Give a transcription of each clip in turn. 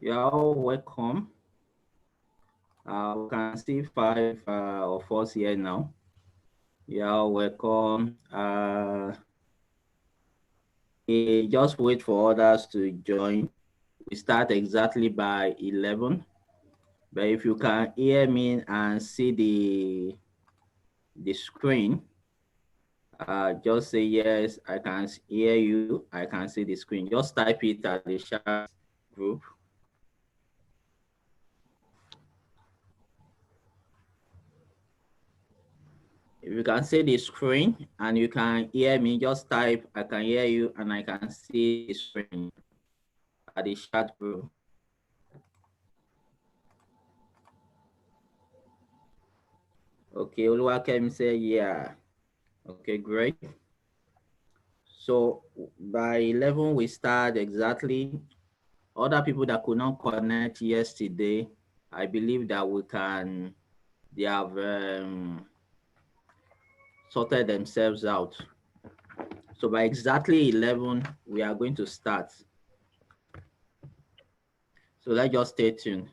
You're all welcome. We can see five of us here now. You're all welcome. Just wait for others to join. We start exactly by 11. But if you can hear me and see the screen, just say yes, I can hear you. I can see the screen. Just type it at the chat group. If you can see the screen and you can hear me, just type, I can hear you and I can see the screen at the chat group. Okay, Oluwakem say, yeah. Okay, great. So by 11, we start exactly. Other people that could not connect yesterday, I believe that they have sorted themselves out. So by exactly 11, we are going to start. So let's just stay tuned.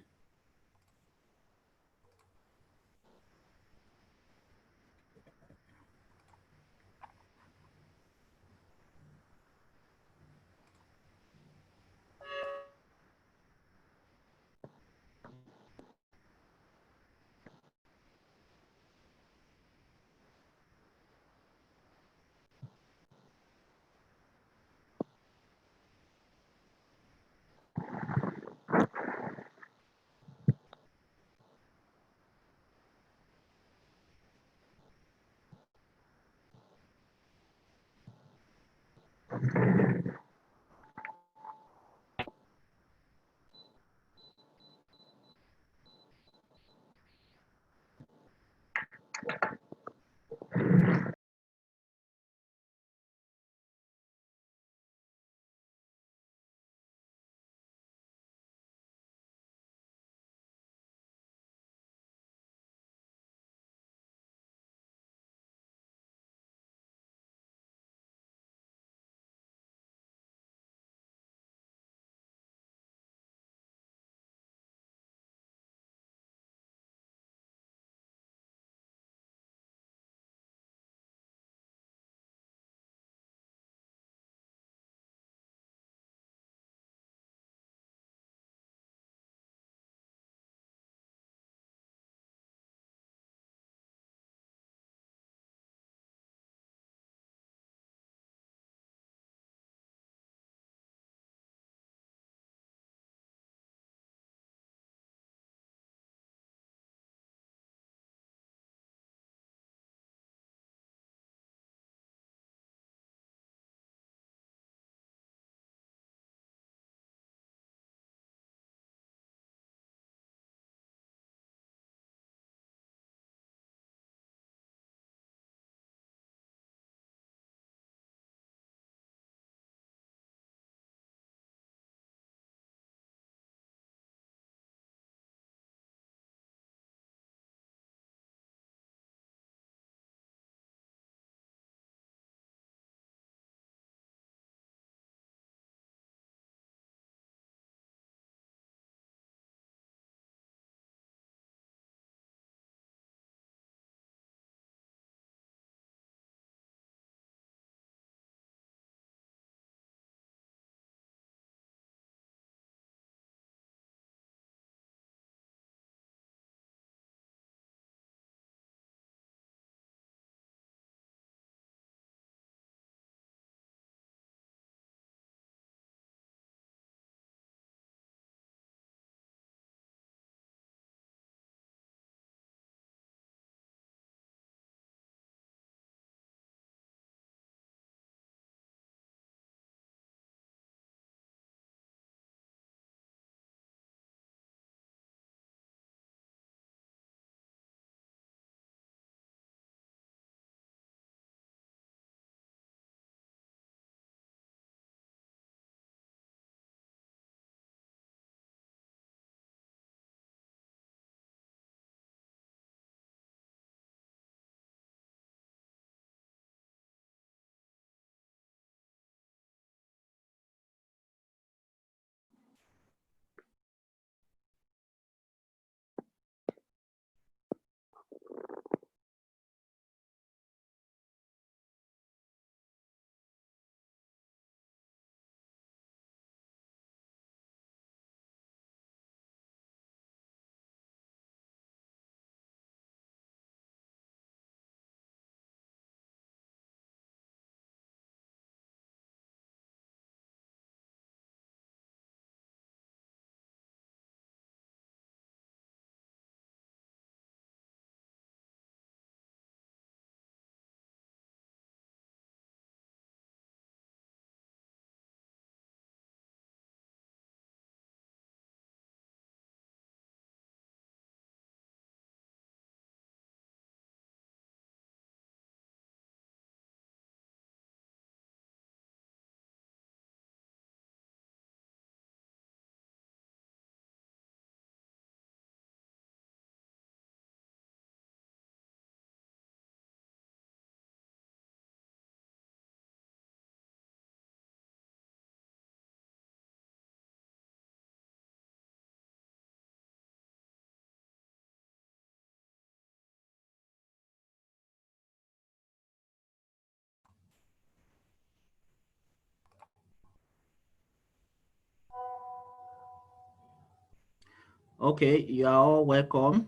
Okay, you are all welcome.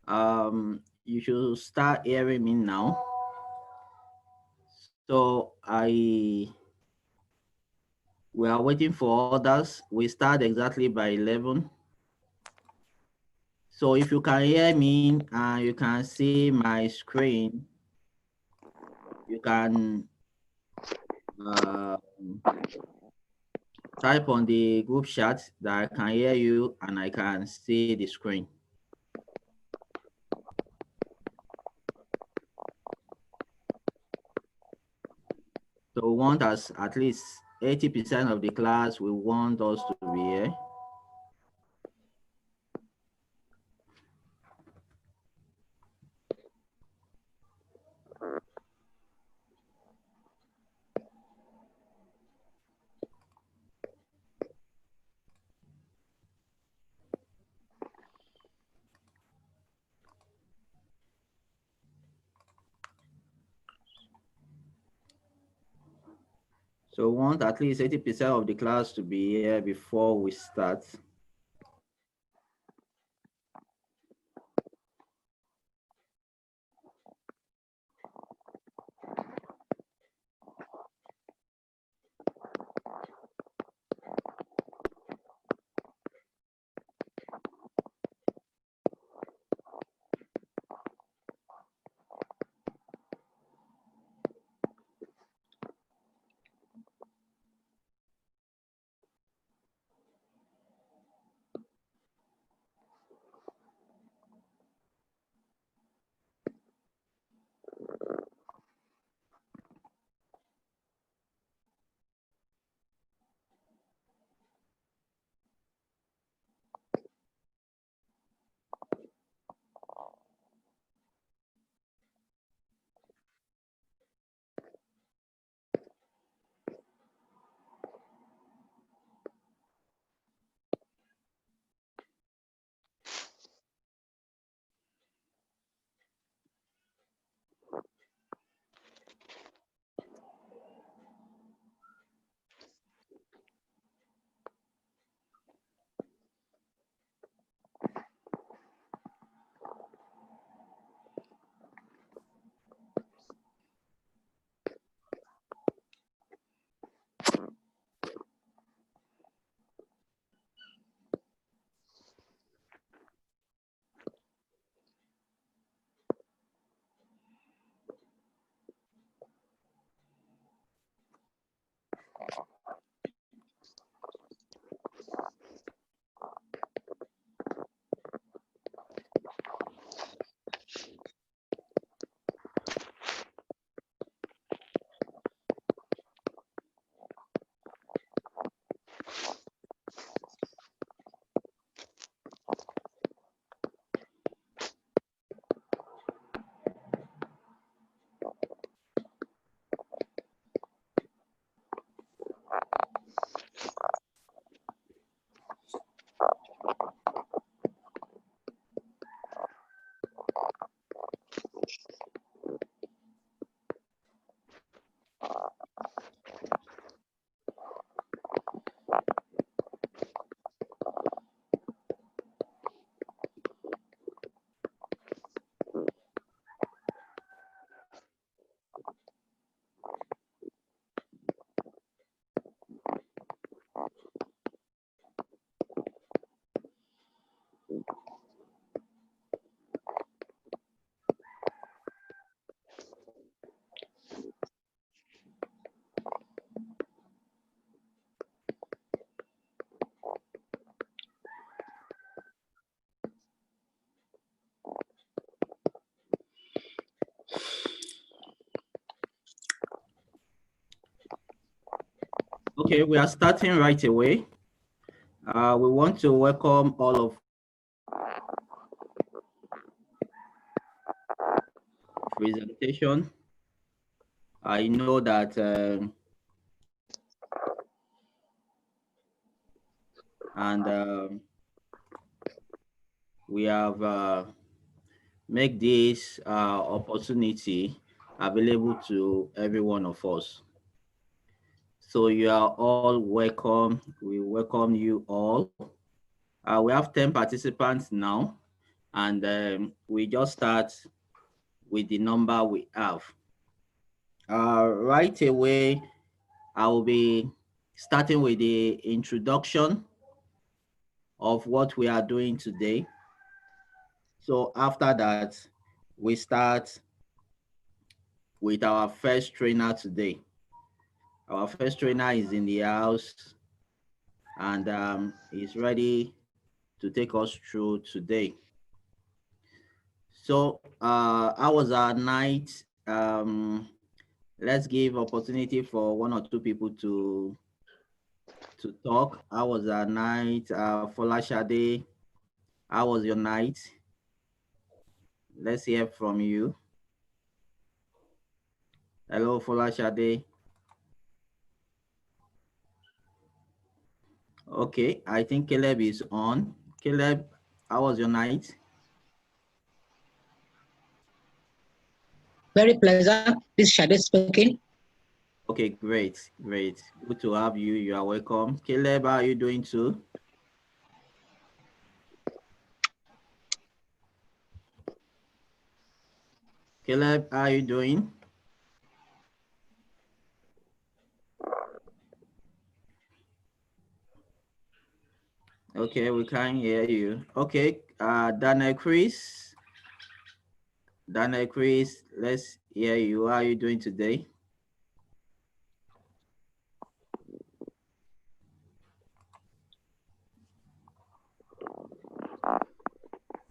You should start hearing me now. So we are waiting for others. We start exactly by 11. So if you can hear me and you can see my screen, you can uh, type on the group chat that I can hear you and I can see the screen. So we want us at least 80% of the class, we want us to be here. So we want at least 80% of the class to be here before we start. Okay, we are starting right away. We want to welcome all of presentation. I know that and we have make this opportunity available to every one of us. So you are all welcome. We welcome you all. We have 10 participants now, and we just start with the number we have. Right away, I will be starting with the introduction of what we are doing today. So after that, we start with our first trainer today. Our first trainer is in the house, and is ready to take us through today. So how was our night? Let's give opportunity for one or two people to talk. How was our night? Folashade, how was your night? Let's hear from you. Hello, Folashade. Okay, I think Caleb is on. Caleb, how was your night? Very pleasant. This is Shade speaking. Okay, great, great. Good to have you. You are welcome. Caleb, how are you doing too? Caleb, how are you doing? Okay, we can't hear you. Okay, Daniel Chris. Daniel Chris, let's hear you. How are you doing today?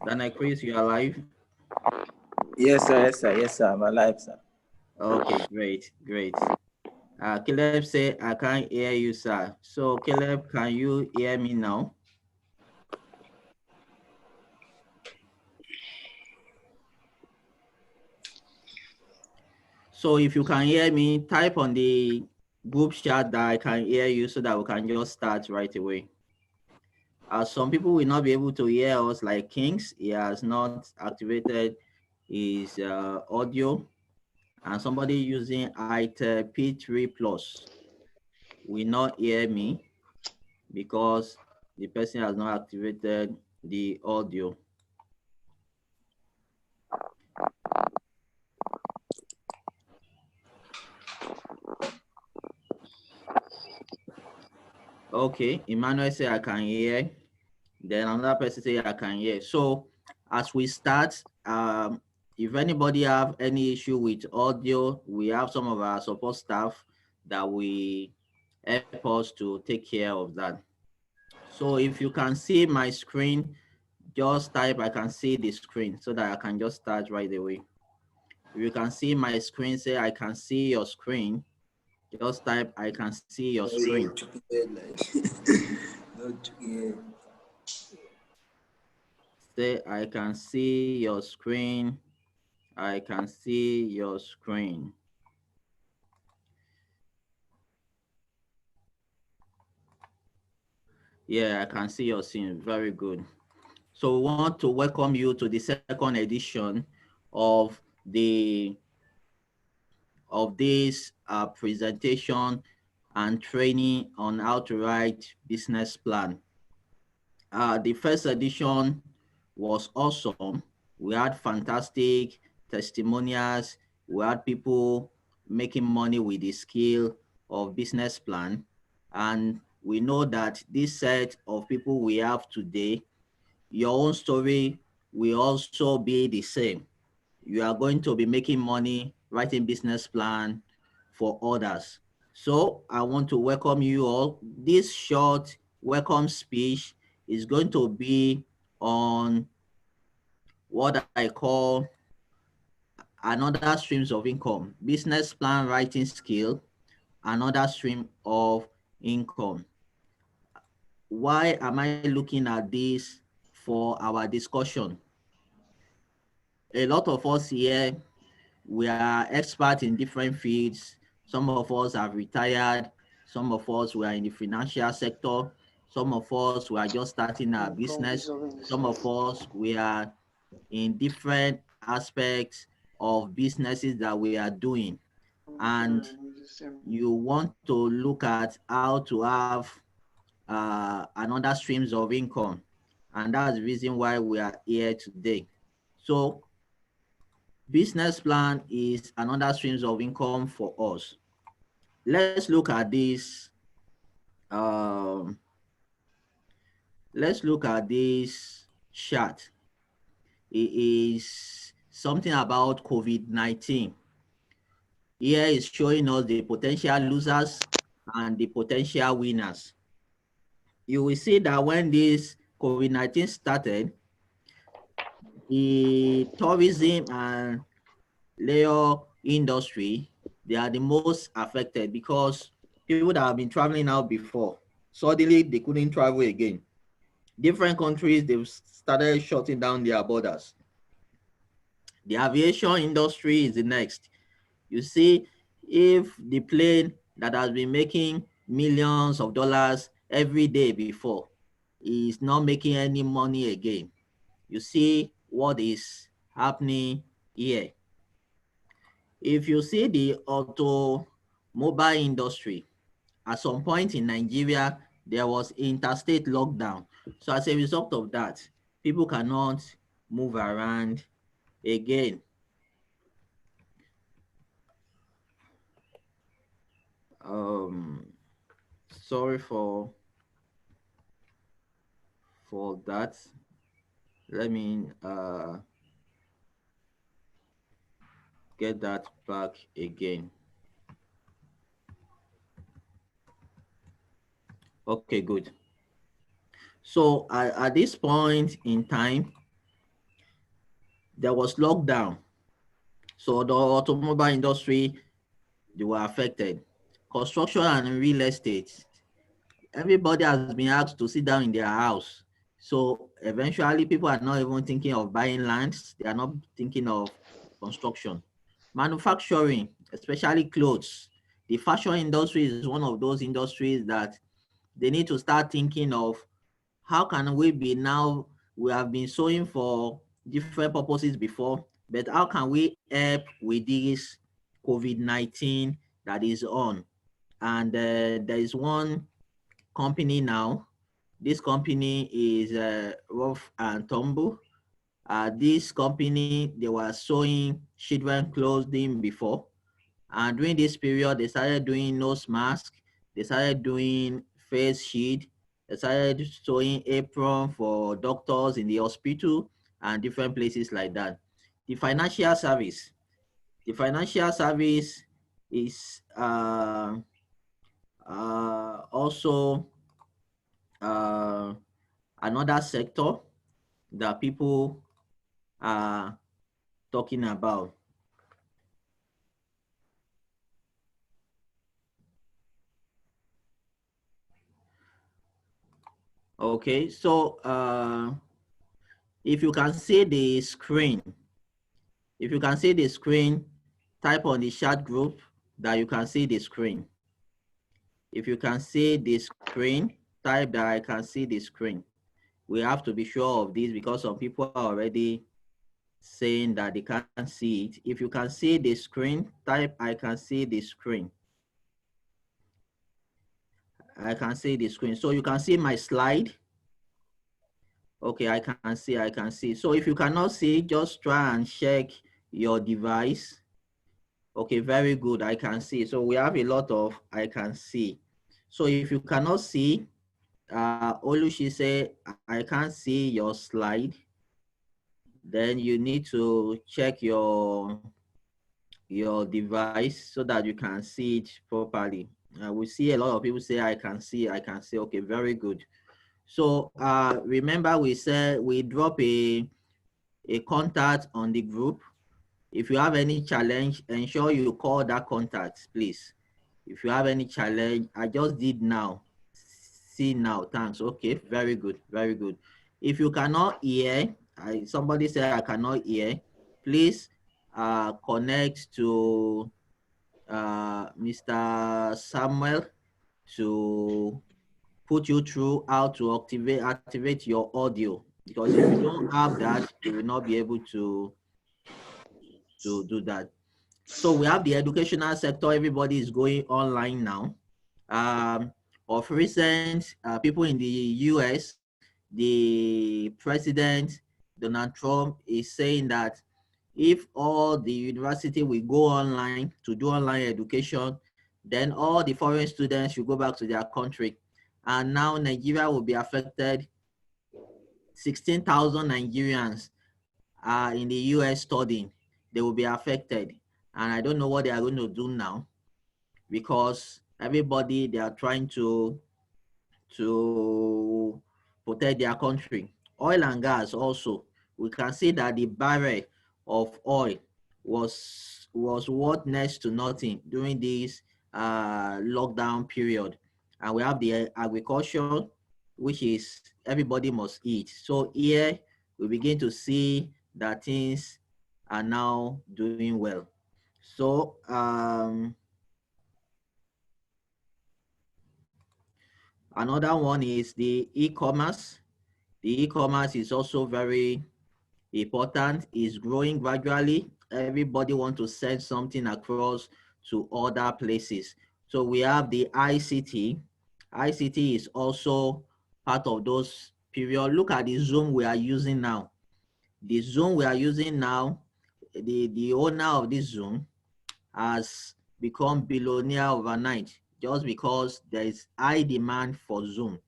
Daniel Chris, you are alive? Yes, sir. Yes, sir. Yes, sir. I'm alive, sir. Okay, great, great. Caleb say, I can't hear you, sir. So Caleb, can you hear me now? So if you can hear me, type on the group chat that I can hear you so that we can just start right away. Some people will not be able to hear us like Kings. He has not activated his audio, and somebody using IT P3 Plus will not hear me because the person has not activated the audio. Okay, Emmanuel say I can hear. Then another person say I can hear. So as we start, if anybody have any issue with audio, we have some of our support staff that will help us to take care of that. So if you can see my screen, just type I can see the screen so that I can just start right away. If you can see my screen, say I can see your screen, just type I can see your screen. Say I can see your screen. I can see your screen. Yeah, I can see your screen. Very good. So we want to welcome you to the second edition of this presentation and training on how to write business plan. The first edition was awesome. We had fantastic testimonials. We had people making money with the skill of business plan. And we know that this set of people we have today, your own story will also be the same. You are going to be making money writing business plan for others. So I want to welcome you all. This short welcome speech is going to be on what I call another streams of income, business plan writing skill, another stream of income. Why am I looking at this for our discussion? A lot of us here, we are experts in different fields. Some of us have retired. Some of us were in the financial sector. Some of us we are just starting our business. Some of us we are in different aspects of businesses that we are doing. And you want to look at how to have another streams of income. and that's the reason why we are here today. So business plan is another streams of income for us. Let's look at this. Um, let's look at this chart. It is something about COVID-19. Here is showing us the potential losers and the potential winners. You will see that when this COVID-19 started, the tourism and leisure industry, they are the most affected because people that have been traveling out before, suddenly they couldn't travel again. Different countries, they've started shutting down their borders. The aviation industry is the next. You see, if the plane that has been making millions of dollars every day before is not making any money again, you see what is happening here. If you see the automobile industry, at some point in Nigeria, there was interstate lockdown. So as a result of that, people cannot move around again. Um, Sorry for that. Let me get that back again. Okay, good. So at this point in time, there was lockdown. So the automobile industry, they were affected. Construction and real estate, everybody has been asked to sit down in their house. So eventually people are not even thinking of buying lands. They are not thinking of construction. Manufacturing, especially clothes. The fashion industry is one of those industries that they need to start thinking of how can we be now, we have been sewing for different purposes before, but how can we help with this COVID-19 that is on? And there is one company now. This company is Rough and Tumble. This company, they were sewing children clothing before. And during this period, they started doing nose mask. They started doing face shield. They started sewing apron for doctors in the hospital and different places like that. The financial service. The financial service is also uh, another sector that people are talking about. Okay, so if you can see the screen, if you can see the screen, type on the chat group that you can see the screen. If you can see the screen, type that I can see the screen. We have to be sure of this because some people are already saying that they can't see it. If you can see the screen, type I can see the screen. I can see the screen. So you can see my slide. Okay, I can see. So if you cannot see, just try and check your device. Okay, very good, I can see. So we have a lot of I can see. So if you cannot see, Olushi say, I can't see your slide, then you need to check your device so that you can see it properly. We see a lot of people say, I can see, I can see. Okay, very good. So remember we said we drop a contact on the group. If you have any challenge, ensure you call that contact, please. If you have any challenge, I just did now. See now, thanks. Okay, very good, very good. If you cannot hear, somebody said I cannot hear, please connect to Mr. Samuel to put you through how to activate your audio, because if you don't have that, you will not be able to do that. So we have the educational sector. Everybody is going online now. Of recent, people in the US, the president, Donald Trump, is saying that if all the university will go online to do online education, then all the foreign students should go back to their country. And now Nigeria will be affected. 16,000 Nigerians are in the US studying. They will be affected. And I don't know what they are going to do now, because everybody, they are trying to protect their country. Oil and gas also, we can see that the barrel of oil was worth next to nothing during this lockdown period. And we have the agriculture, which is everybody must eat. So here we begin to see that things are now doing well. So another one is the e-commerce. The e-commerce is also very important. It's growing gradually. Everybody wants to send something across to other places. So we have the ICT. ICT is also part of those period. Look at the Zoom we are using now. The Zoom we are using now, the owner of this Zoom has become billionaire overnight, just because there is high demand for Zoom.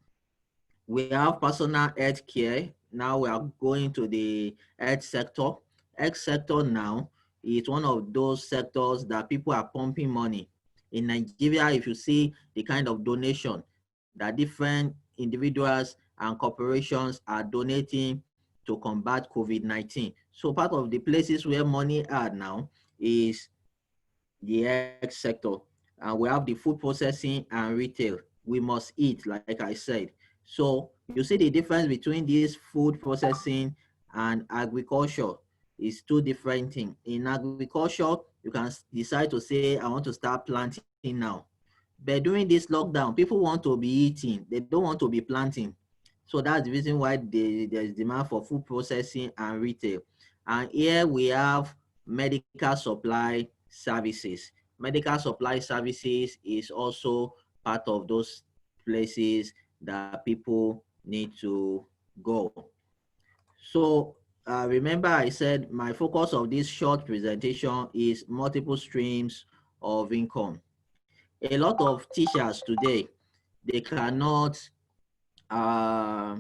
We have personal health care. Now we are going to the health sector. Health sector now is one of those sectors that people are pumping money. In Nigeria, if you see the kind of donation that different individuals and corporations are donating to combat COVID-19. So part of the places where money are now is the health sector. And we have the food processing and retail. We must eat, like I said. So you see the difference between this food processing and agriculture is two different things. In agriculture, you can decide to say, I want to start planting now. But during this lockdown, people want to be eating. They don't want to be planting. So that's the reason why there's demand for food processing and retail. And here we have medical supply services. Medical supply services is also part of those places that people need to go. So remember I said my focus of this short presentation is multiple streams of income. A lot of teachers today, they cannot uh,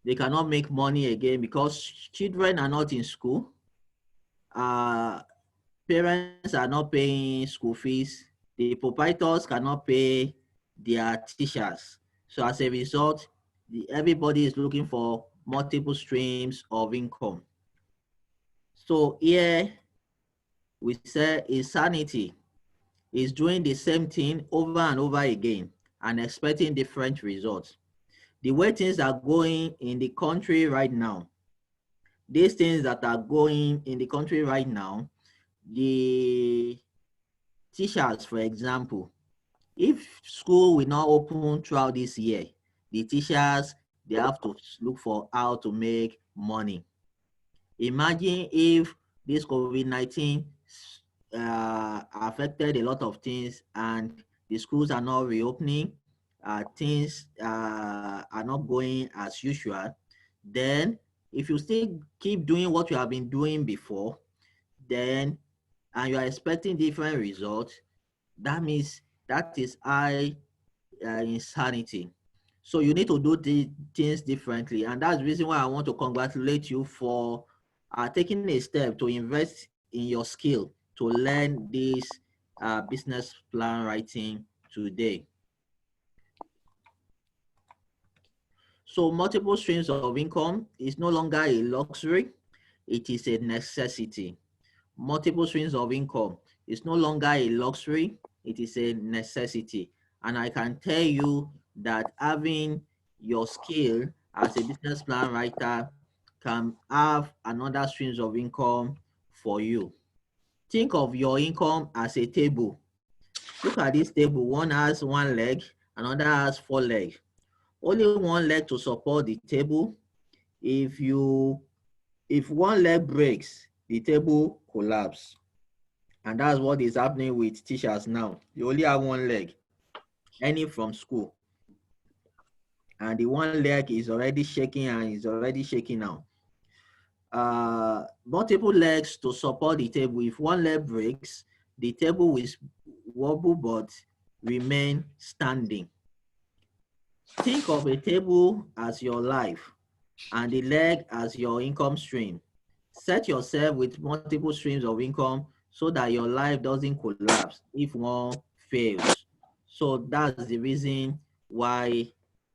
they cannot make money again because children are not in school. Uh, Parents are not paying school fees. The proprietors cannot pay their teachers. So as a result, everybody is looking for multiple streams of income. So here we say insanity is doing the same thing over and over again and expecting different results. The way things are going in the country right now, these things that are going in the country right now, the teachers, for example, if school will not open throughout this year, the teachers, they have to look for how to make money. Imagine if this COVID-19 affected a lot of things and the schools are not reopening, things are not going as usual, then if you still keep doing what you have been doing before, then and you are expecting different results, that means that is high insanity. So you need to do the things differently, and that's the reason why I want to congratulate you for taking a step to invest in your skill to learn this business plan writing today. So multiple streams of income is no longer a luxury, it is a necessity. Multiple streams of income is no longer a luxury, it is a necessity. And I can tell you that having your skill as a business plan writer can have another streams of income for you. Think of your income as a table. Look at this table. One has one leg, another has four legs. Only one leg to support the table. If one leg breaks, the table collapse. And that's what is happening with teachers now. They only have one leg, earning from school. and the one leg is already shaking and is already shaking now. Multiple legs to support the table. If one leg breaks, the table will wobble but remain standing. Think of a table as your life and the leg as your income stream. Set yourself with multiple streams of income so that your life doesn't collapse if one fails. So that's the reason why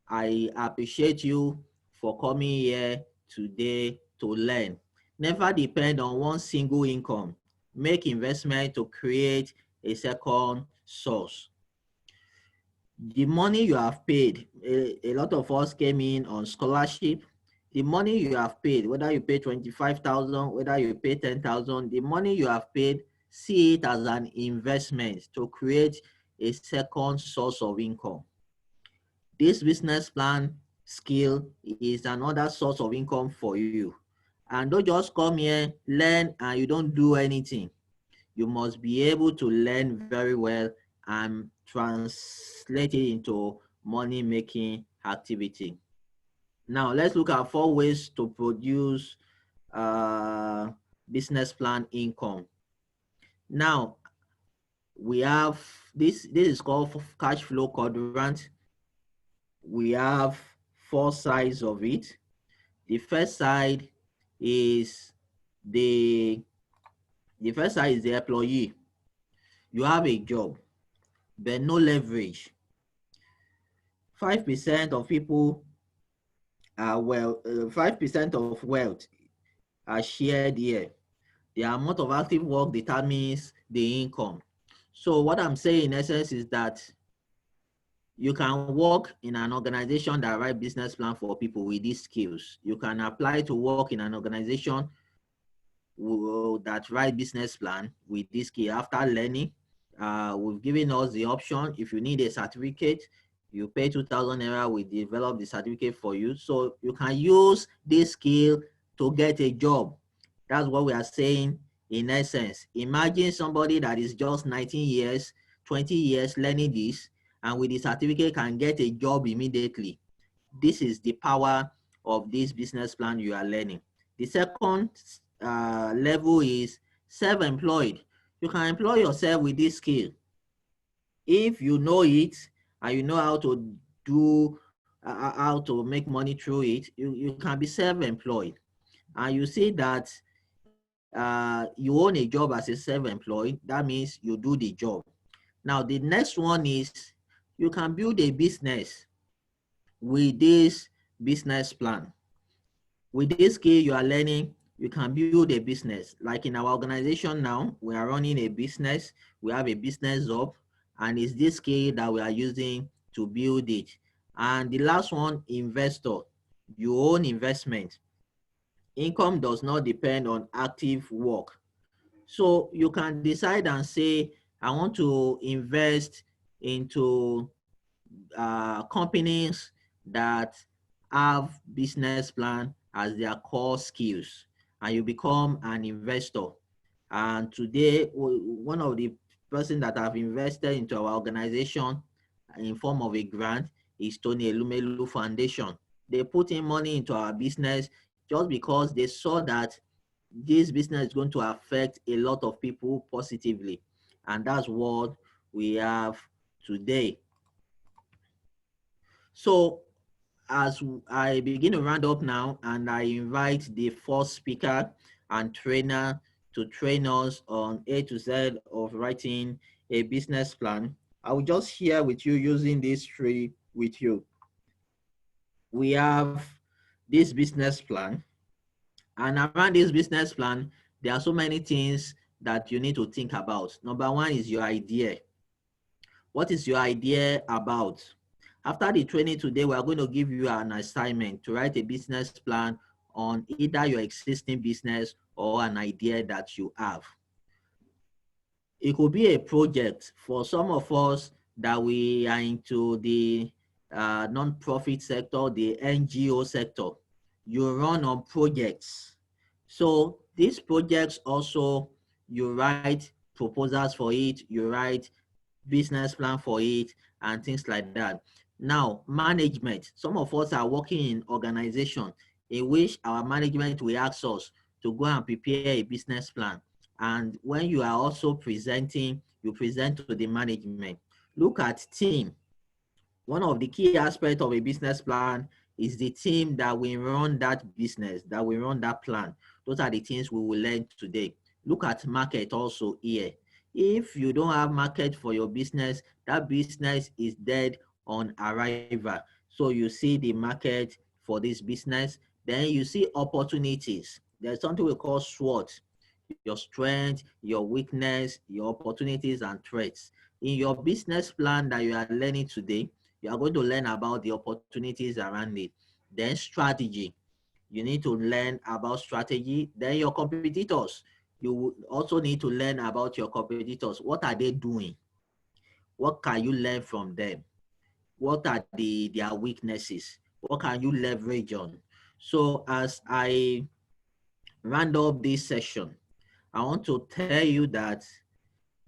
I appreciate you for coming here today to learn. Never depend on one single income. Make investment to create a second source. The money you have paid, a lot of us came in on scholarship. The money you have paid, whether you pay 25,000, whether you pay 10,000, the money you have paid, see it as an investment to create a second source of income. This business plan skill is another source of income for you. And don't just come here, learn, and you don't do anything. You must be able to learn very well and translate it into money making activity. Now let's look at 4 ways to produce business plan income. Now we have this is called cash flow quadrant. We have 4 sides of it. The first side is the employee. You have a job but no leverage. 5% of people are 5% of wealth are shared here. The amount of active work determines the income. So what I'm saying in essence is that you can work in an organization that write business plan for people with these skills. You can apply to work in an organization that write business plan with this skill. After learning, we've given us the option. If you need a certificate, you pay 2,000 naira, we develop the certificate for you. So you can use this skill to get a job. That's what we are saying in essence. Imagine somebody that is just 19 years, 20 years learning this, and with the certificate can get a job immediately. This is the power of this business plan you are learning. The second level is self-employed. You can employ yourself with this skill. If you know it and you know how to do how to make money through it, you can be self-employed. And you see that you own a job as a self-employed, that means you do the job. Now the next one is you can build a business with this business plan. With this skill you are learning, you can build a business. Like in our organization now, we are running a business. We have a business up, and it's this skill that we are using to build it. And the last one, investor. You own investment. Income does not depend on active work. So you can decide and say, I want to invest into companies that have business plan as their core skills, and you become an investor. And today, one of the person that have invested into our organization in form of a grant is Tony Elumelu Foundation. They put in money into our business just because they saw that this business is going to affect a lot of people positively. And that's what we have today. So as I begin to round up now, and I invite the first speaker and trainer to train us on A to Z of writing a business plan, I will just share with you using these 3 with you. We have this business plan, and around this business plan, there are so many things that you need to think about. Number 1 is your idea. What is your idea about? After the training today, we are going to give you an assignment to write a business plan on either your existing business or an idea that you have. It could be a project. For some of us that we are into the non-profit sector, the NGO sector, you run on projects. So these projects also, you write proposals for it, you write business plan for it, and things like that. Now, management. Some of us are working in organization in which our management will ask us to go and prepare a business plan. And when you are also presenting, you present to the management. Look at team. One of the key aspects of a business plan is the team that will run that business, that will run that plan. Those are the things we will learn today. Look at market also here. If you don't have market for your business, that business is dead on arrival. So you see the market for this business, then you see opportunities. There's something we call SWOT, your strength, your weakness, your opportunities and threats. In your business plan that you are learning today, you are going to learn about the opportunities around it. Then strategy. You need to learn about strategy. Then your competitors. You also need to learn about your competitors. What are they doing? What can you learn from them? What are their weaknesses? What can you leverage on? So as I round up this session, I want to tell you that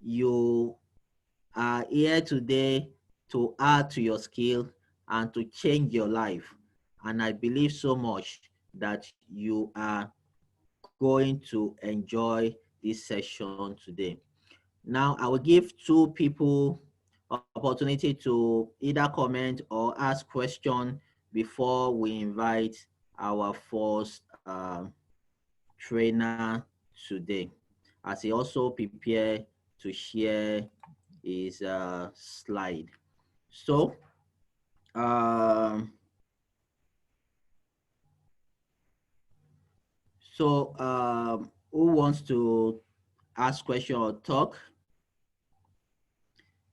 you are here today to add to your skill and to change your life. And I believe so much that you are going to enjoy this session today. Now, I will give two people opportunity to either comment or ask question before we invite our first trainer today, as he also prepare to share his slide. So, um, who wants to ask question or talk?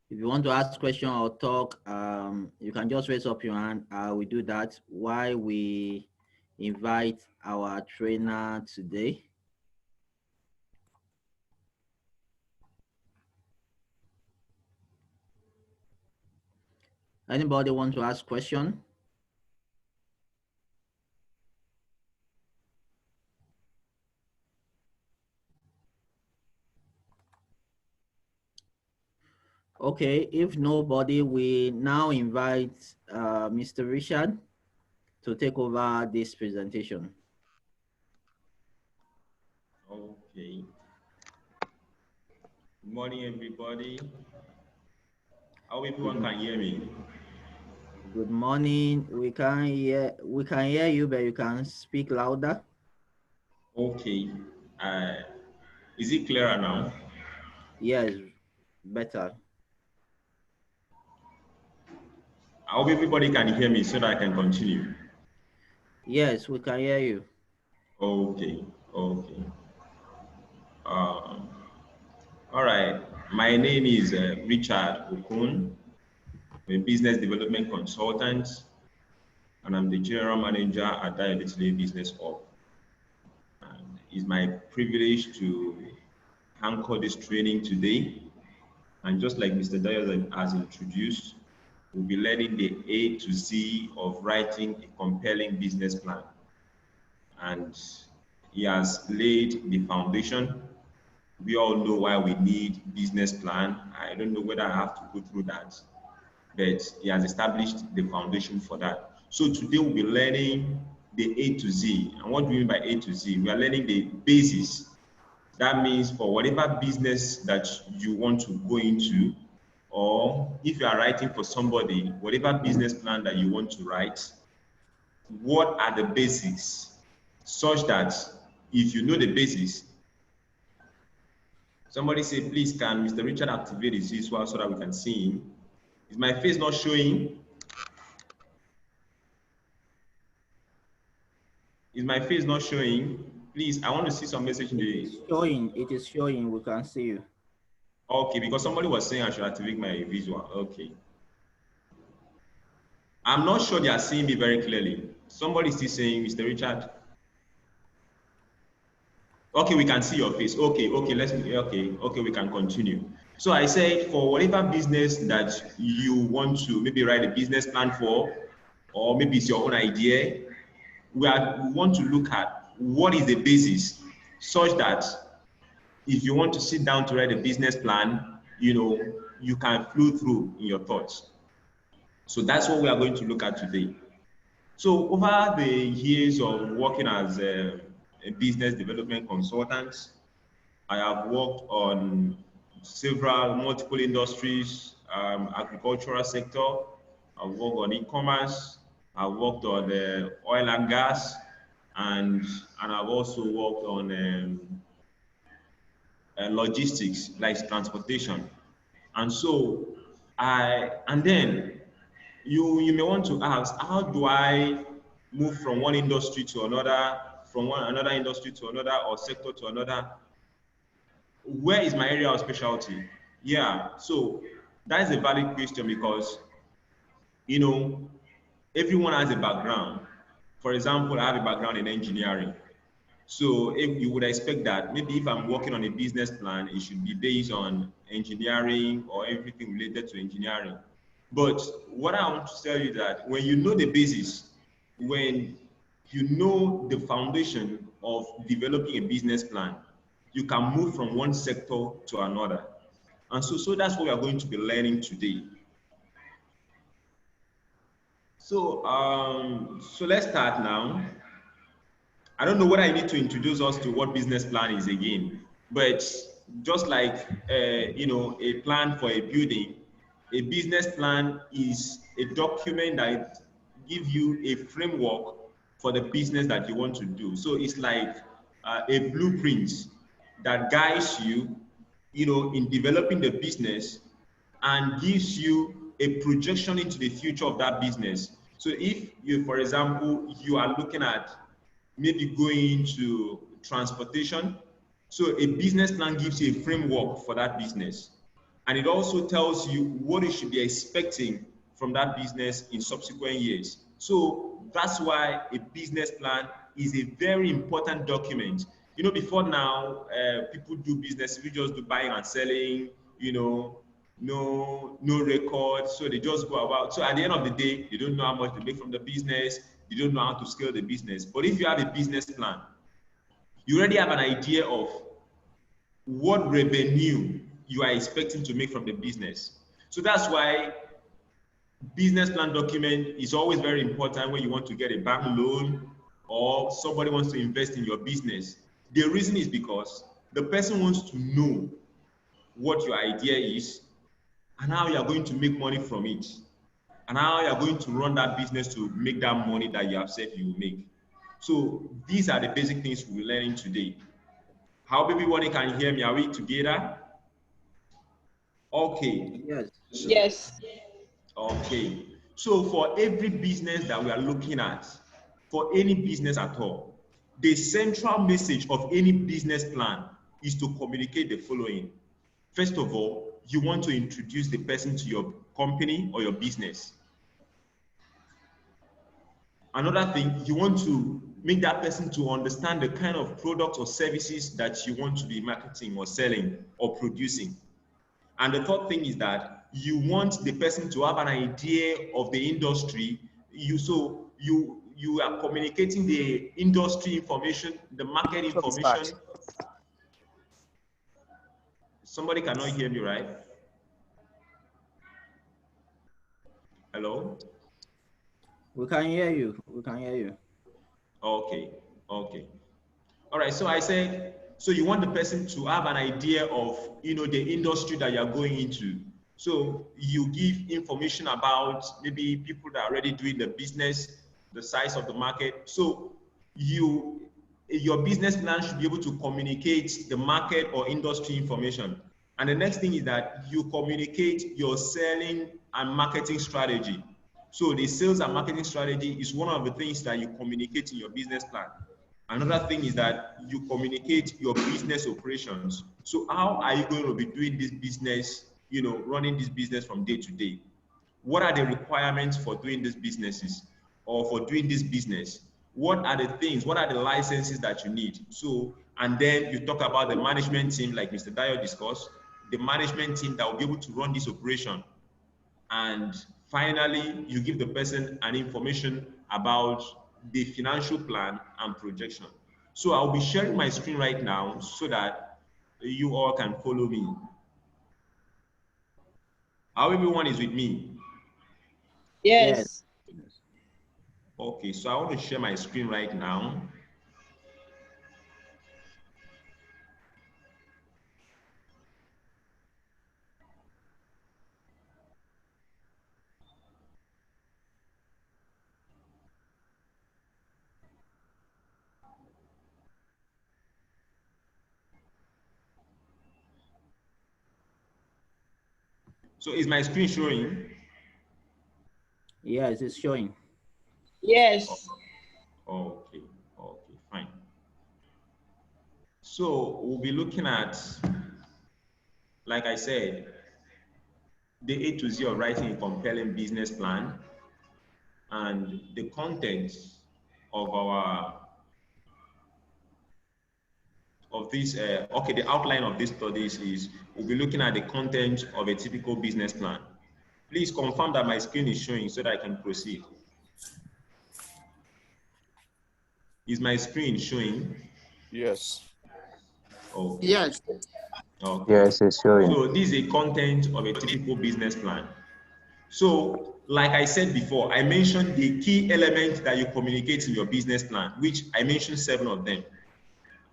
If you want to ask question or talk, you can just raise up your hand. We do that while we invite our trainer today. Anybody want to ask question? Okay, if nobody, we now invite Mr. Richard to take over this presentation. Okay. Good morning, everybody. How everyone can hear me? Good morning. We can hear you, but you can speak louder. Okay. Is it clearer now? Yes, better. I hope everybody can hear me so that I can continue. Yes, we can hear you. Okay. Okay. All right. My name is Richard Okun. I'm a business development consultant, and I'm the general manager at Adetiloye Business Hub. And it's my privilege to anchor this training today. And just like Mr. Dayo has introduced, we'll be learning the A to Z of writing a compelling business plan. And he has laid the foundation. We all know why we need business plan. I don't know whether I have to go through that, but he has established the foundation for that. So today we'll be learning the A to Z. And what do we mean by A to Z? We are learning the basis. That means for whatever business that you want to go into, or if you are writing for somebody, whatever business plan that you want to write, what are the basics such that if you know the basics, somebody say, please, can Mr. Richard activate his visual so that we can see him? Is my face not showing? Is my face not showing? Please, I want to see some message in the... It is showing, we can see you. Okay, because somebody was saying I should activate my visual. Okay. I'm not sure they are seeing me very clearly. Somebody is still saying, Mr. Richard. Okay, we can see your face. Okay, okay, we can continue. So I said for whatever business that you want to maybe write a business plan for, or maybe it's your own idea, we want to look at what is the basis such that if you want to sit down to write a business plan, you know, you can flow through in your thoughts. So that's what we are going to look at today. So over the years of working as a business development consultant, I have worked on multiple industries, agricultural sector. I've worked on e-commerce. I've worked on oil and gas, and I've also worked on logistics, like transportation. And so and then you may want to ask, how do I move from one industry to another, from another industry to another, or sector to another? Where is my area of specialty? Yeah, so that is a valid question because, you know, everyone has a background. For example, I have a background in engineering. So if you would expect that maybe if I'm working on a business plan, it should be based on engineering or everything related to engineering. But what I want to tell you that when you know the basis, when you know the foundation of developing a business plan, you can move from one sector to another. And so that's what we are going to be learning today. So let's start now. I don't know whether I need to introduce us to what business plan is again, but just like a plan for a building, a business plan is a document that gives you a framework for the business that you want to do. So it's like a blueprint that guides you, in developing the business and gives you a projection into the future of that business. So if you, for example, you are looking at maybe going into transportation. So a business plan gives you a framework for that business. And it also tells you what you should be expecting from that business in subsequent years. So that's why a business plan is a very important document. Before now, people do business, we just do buying and selling, no record. So they just go about. So at the end of the day, they don't know how much they make from the business. They don't know how to scale the business. But if you have a business plan, you already have an idea of what revenue you are expecting to make from the business. So that's why business plan document is always very important when you want to get a bank loan or somebody wants to invest in your business. The reason is because the person wants to know what your idea is and how you are going to make money from it and how you are going to run that business to make that money that you have said you will make. So these are the basic things we're learning today. How everybody can hear me? Are we together? Okay. Yes. Yes. Okay. So for every business that we are looking at, for any business at all, the central message of any business plan is to communicate the following. First of all, you want to introduce the person to your company or your business. Another thing, you want to make that person to understand the kind of products or services that you want to be marketing or selling or producing. And the third thing is that you want the person to have an idea of the industry. You are communicating the industry information, the market information. Somebody cannot hear me, right? Hello? We can hear you. We can hear you. Okay. All right, so I said, so you want the person to have an idea of, the industry that you're going into. So you give information about maybe people that are already doing the business, the size of the market. So your business plan should be able to communicate the market or industry information. And the next thing is that you communicate your selling and marketing strategy. So the sales and marketing strategy is one of the things that you communicate in your business plan. Another thing is that you communicate your business operations. So how are you going to be doing this business, running this business from day to day? What are the requirements for doing these businesses or for doing this business? What are the things, what are the licenses that you need? So, and then you talk about the management team, like Mr. Dayo discussed, the management team that will be able to run this operation. And finally, you give the person an information about the financial plan and projection. So I'll be sharing my screen right now so that you all can follow me. How everyone is with me? Yes. Okay, so I want to share my screen right now. So is my screen showing? Yes, it's showing. Yes. Okay, okay, fine. So we'll be looking at, like I said, the A to Z of writing a compelling business plan, and the content of our of this okay, the outline of this studies is we'll be looking at the content of a typical business plan. Please confirm that my screen is showing so that I can proceed. Is my screen showing? Yes. Okay. Yes. Okay. Yes, it's showing. So this is a content of a typical business plan. So, like I said before, I mentioned the key elements that you communicate in your business plan, which I mentioned 7 of them.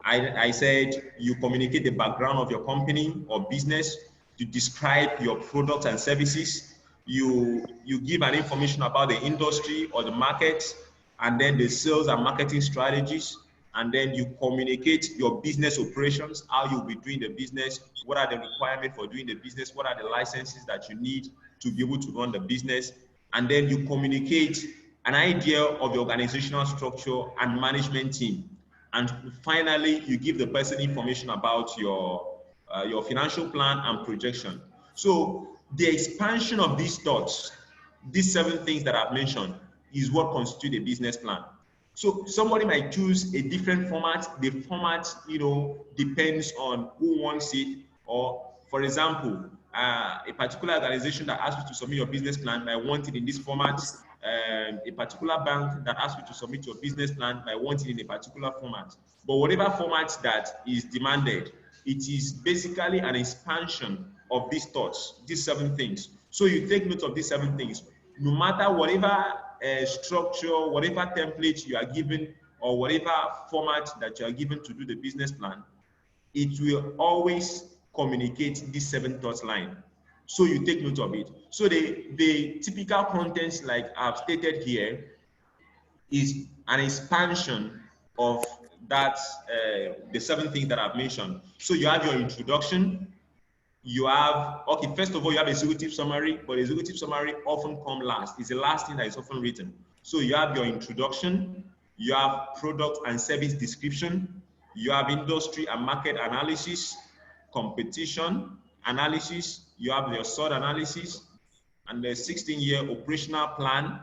I said you communicate the background of your company or business, you describe your products and services, you give an information about the industry or the market, and then the sales and marketing strategies, and then you communicate your business operations, how you'll be doing the business, what are the requirements for doing the business, what are the licenses that you need to be able to run the business, and then you communicate an idea of the organizational structure and management team. And finally, you give the person information about your financial plan and projection. So the expansion of these thoughts, these 7 things that I've mentioned, is what constitutes a business plan. So somebody might choose a different format. The format, depends on who wants it. Or, for example, a particular organization that asks you to submit your business plan might want it in this format. A particular bank that asks you to submit your business plan might want it in a particular format. But whatever format that is demanded, it is basically an expansion of these thoughts, these 7 things. So you take note of these 7 things. No matter whatever structure, whatever template you are given, or whatever format that you are given to do the business plan, it will always communicate this 7 thoughts line. So you take note of it. So the typical contents, like I've stated here, is an expansion of that the 7 things that I've mentioned. So you have your introduction, you have, okay, first of all, you have executive summary, but executive summary often come last. It's the last thing that is often written. So you have your introduction, you have product and service description, you have industry and market analysis, competition analysis, you have your SWOT analysis, and the 16-year operational plan,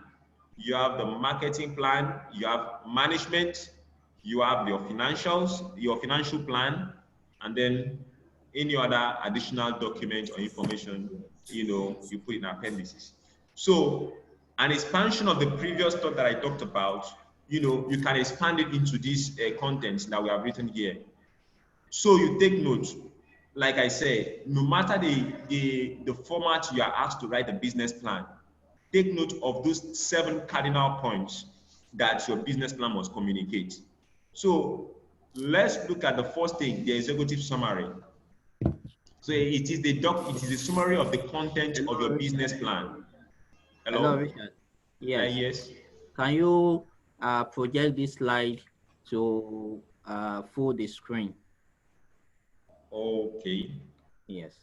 you have the marketing plan, you have management, you have your financials, your financial plan, and then any other additional document or information, you put in appendices. So an expansion of the previous thought that I talked about, you can expand it into these contents that we have written here. So you take note, like I said, no matter the format you are asked to write a business plan, take note of those 7 cardinal points that your business plan must communicate. So let's look at the first thing, the executive summary. So it is a summary of the content Hello, of your Richard. business plan. Hello, Hello? Richard. Yes. Yes. Can you project this slide to full the screen? Okay. Yes.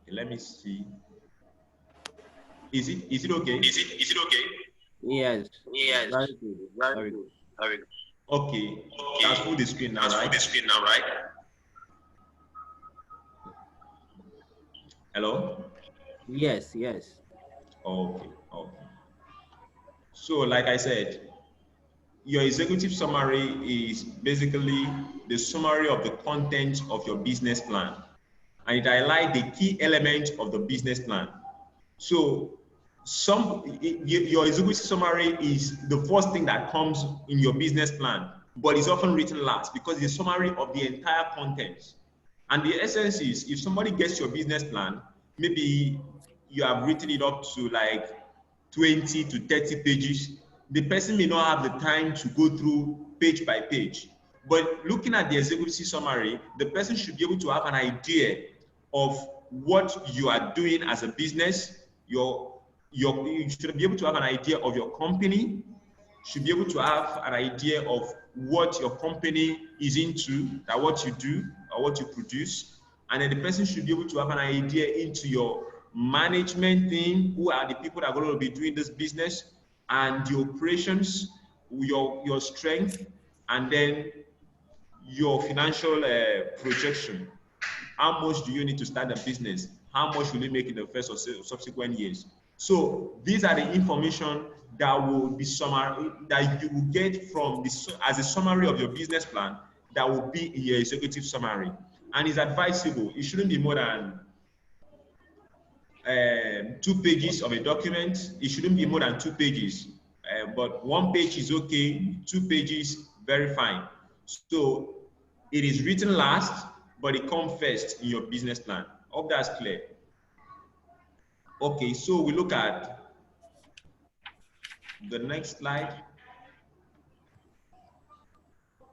Let me see. Is it okay? Is it okay? Yes. Yes. Very good. Very Very good. good. Very good. Okay. That's full the screen now, right? Full the screen now, right? Hello? Yes, yes. Okay. Okay. So, like I said, your executive summary is basically the summary of the content of your business plan, and it highlights the key elements of the business plan. So your executive summary is the first thing that comes in your business plan, but it's often written last because it's a summary of the entire contents. And the essence is, if somebody gets your business plan, maybe you have written it up to like 20 to 30 pages, the person may not have the time to go through page by page. But looking at the executive summary, the person should be able to have an idea of what you are doing as a business. You should be able to have an idea of your company, should be able to have an idea of what your company is into, that what you do or what you produce. And then the person should be able to have an idea into your management team, who are the people that are going to be doing this business, and the operations, your strength, and then your financial projection. How much do you need to start a business? How much will you make in the first or subsequent years? So these are the information that will be summary, that you will get from this as a summary of your business plan, that will be in your executive summary. And it's advisable. It shouldn't be more than 2 pages of a document. It shouldn't be more than 2 pages. But 1 page is okay, 2 pages, very fine. So it is written last, but it comes first in your business plan. Hope that's clear. Okay, so we look at the next slide.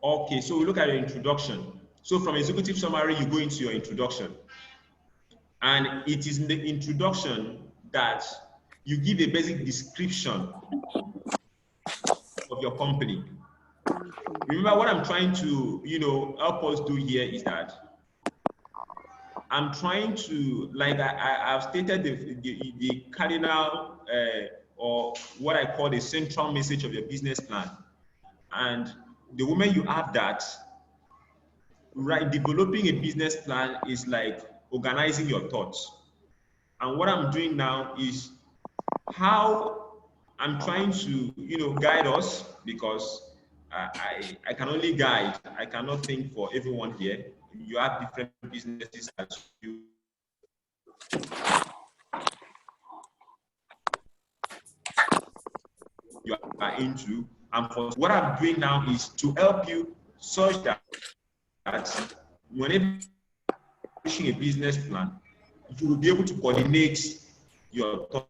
Okay, so we look at your introduction. So from executive summary, you go into your introduction. And it is in the introduction that you give a basic description of your company. Remember, what I'm trying to, help us do here is that I'm trying to, like I've stated the cardinal or what I call the central message of your business plan. And the moment you have that, right, developing a business plan is like organizing your thoughts. And what I'm doing now is how I'm trying to, guide us, because I can only guide. I cannot think for everyone here. You have different businesses that you are into. And for what I'm doing now is to help you such that whenever you're pushing a business plan, you will be able to coordinate your thoughts.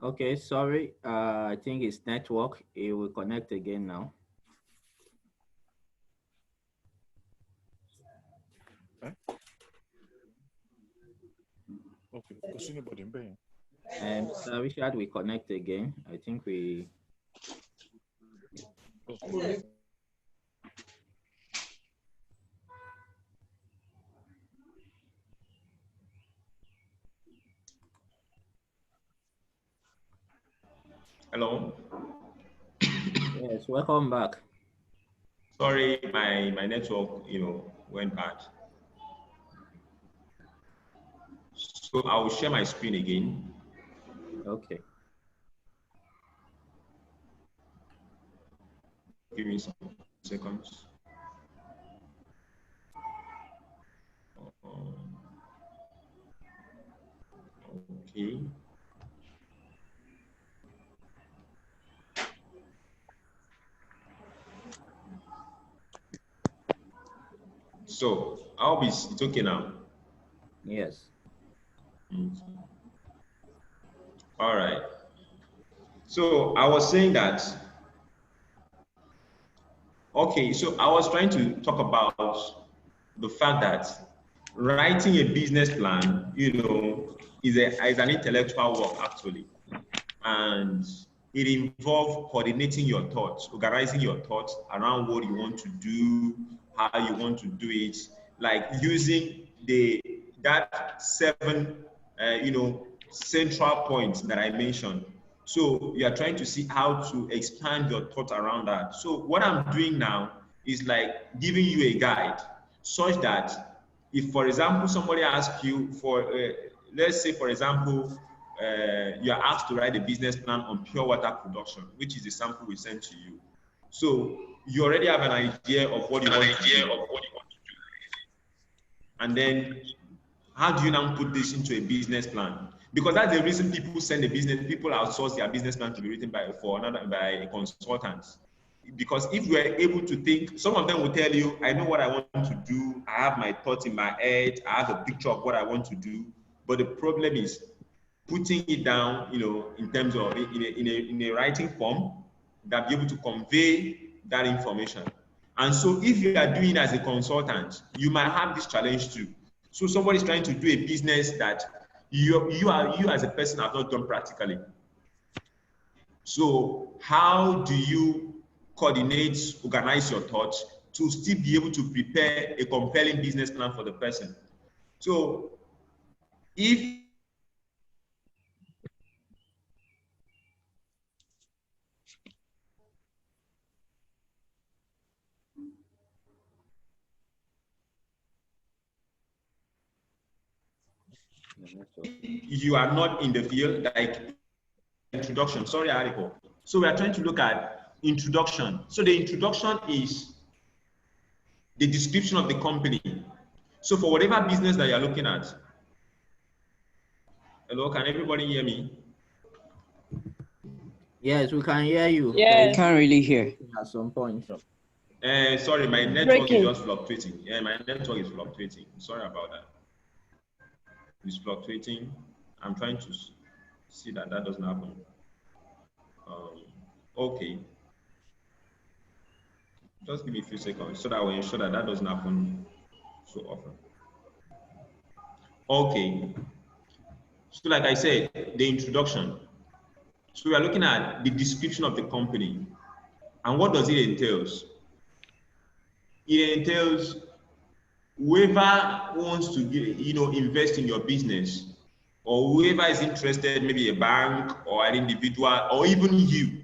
Okay, sorry. I think it's network. It will connect again now. Okay, because anybody in Bay. And Mr. Richard, we connect again. I think we. Okay. Hello. Yes, welcome back. Sorry, my network, went bad. So I will share my screen again. Okay. Give me some seconds. Okay. So I hope it's okay now. Yes. All right. So I was saying that, okay, so I was trying to talk about the fact that writing a business plan, is an intellectual work actually. And it involves coordinating your thoughts, organizing your thoughts around what you want to do, how you want to do it, like using the that 7, central points that I mentioned. So you are trying to see how to expand your thought around that. So what I'm doing now is like giving you a guide such that if, for example, somebody asks you for, let's say, for example, you are asked to write a business plan on pure water production, which is the sample we sent to you. So you already have an idea of what you want to do. And then how do you now put this into a business plan? Because that's the reason people outsource their business plan to be written by a consultant. Because if we're able to think, some of them will tell you, I know what I want to do, I have my thoughts in my head, I have a picture of what I want to do, but the problem is putting it down, in terms of in a writing form that be able to convey that information. And so if you are doing it as a consultant, you might have this challenge too. So somebody's trying to do a business that you as a person have not done practically. So how do you coordinate, organize your thoughts to still be able to prepare a compelling business plan for the person? So if you are not in the field, like introduction, sorry, article. So we are trying to look at introduction. So the introduction is the description of the company. So for whatever business that you're looking at, hello, can everybody hear me? Yes, we can hear you. Yes. Can't really hear. At some point. Sorry, my network is just fluctuating. Yeah, my network is fluctuating. Sorry about that. It's fluctuating. I'm trying to see that doesn't happen. Okay. Just give me a few seconds so that we ensure that doesn't happen so often. Okay. So like I said, the introduction. So we are looking at the description of the company. And what does it entail? It entails whoever wants to invest in your business, or whoever is interested, maybe a bank or an individual, or even you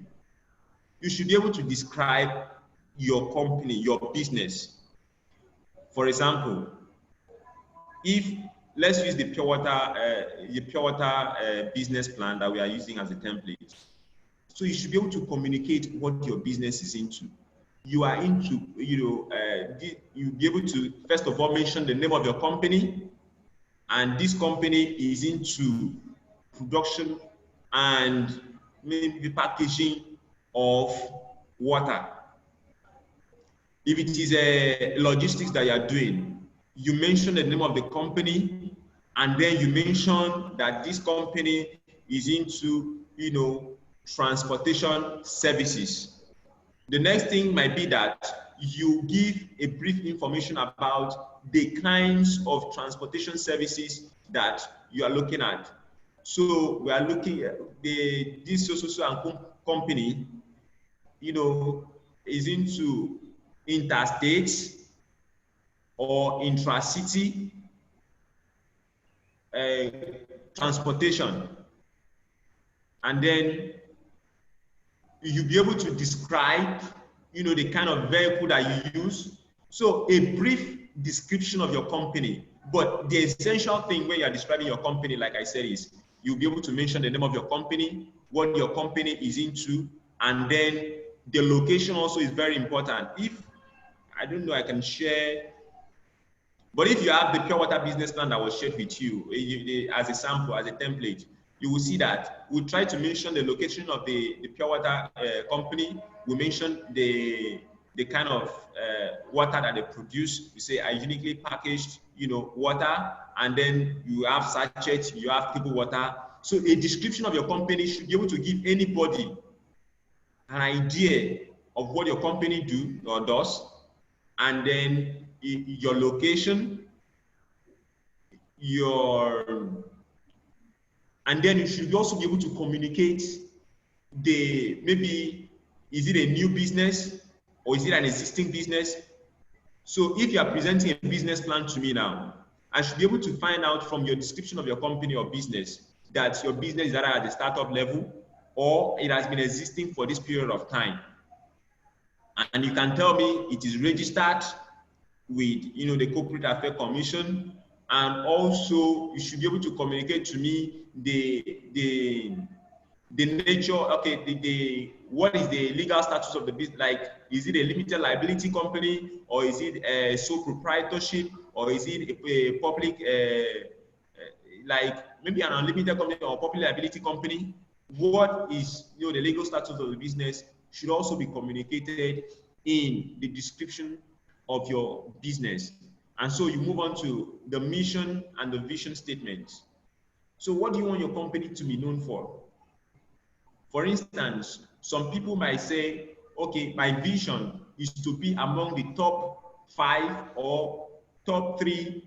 should be able to describe your company, your business. For example, if let's use the pure water business plan that we are using as a template. So you should be able to communicate what your business is into. You are into, you'll be able to, first of all, mention the name of your company, and this company is into production and maybe packaging of water. If it is a logistics that you are doing, you mention the name of the company, and then you mention that this company is into, transportation services. The next thing might be that you give a brief information about the kinds of transportation services that you are looking at. So we are looking at this so company, is into interstate or intra-city transportation. And then you'll be able to describe, the kind of vehicle that you use. So a brief description of your company, but the essential thing when you're describing your company, like I said, is you'll be able to mention the name of your company, what your company is into, and then the location also is very important. If, I don't know, I can share, but if you have the pure water business plan that was shared with you as a sample, as a template, you will see that we try to mention the location of the pure water company. We mention the kind of water that they produce. We say a uniquely packaged, water, and then you have sachets, you have table water. So a description of your company should be able to give anybody an idea of what your company do or does, and then your location, and then you should also be able to communicate maybe, is it a new business or is it an existing business? So if you are presenting a business plan to me now, I should be able to find out from your description of your company or business that your business is either at the startup level or it has been existing for this period of time. And you can tell me it is registered with the Corporate Affairs Commission, and also you should be able to communicate to me the nature, okay, what is the legal status of the business? Like, is it a limited liability company, or is it a sole proprietorship, or is it a public, like maybe an unlimited company or public liability company? What is the legal status of the business should also be communicated in the description of your business. And so you move on to the mission and the vision statements. So what do you want your company to be known for? For instance, some people might say, okay, my vision is to be among the top 5 or top 3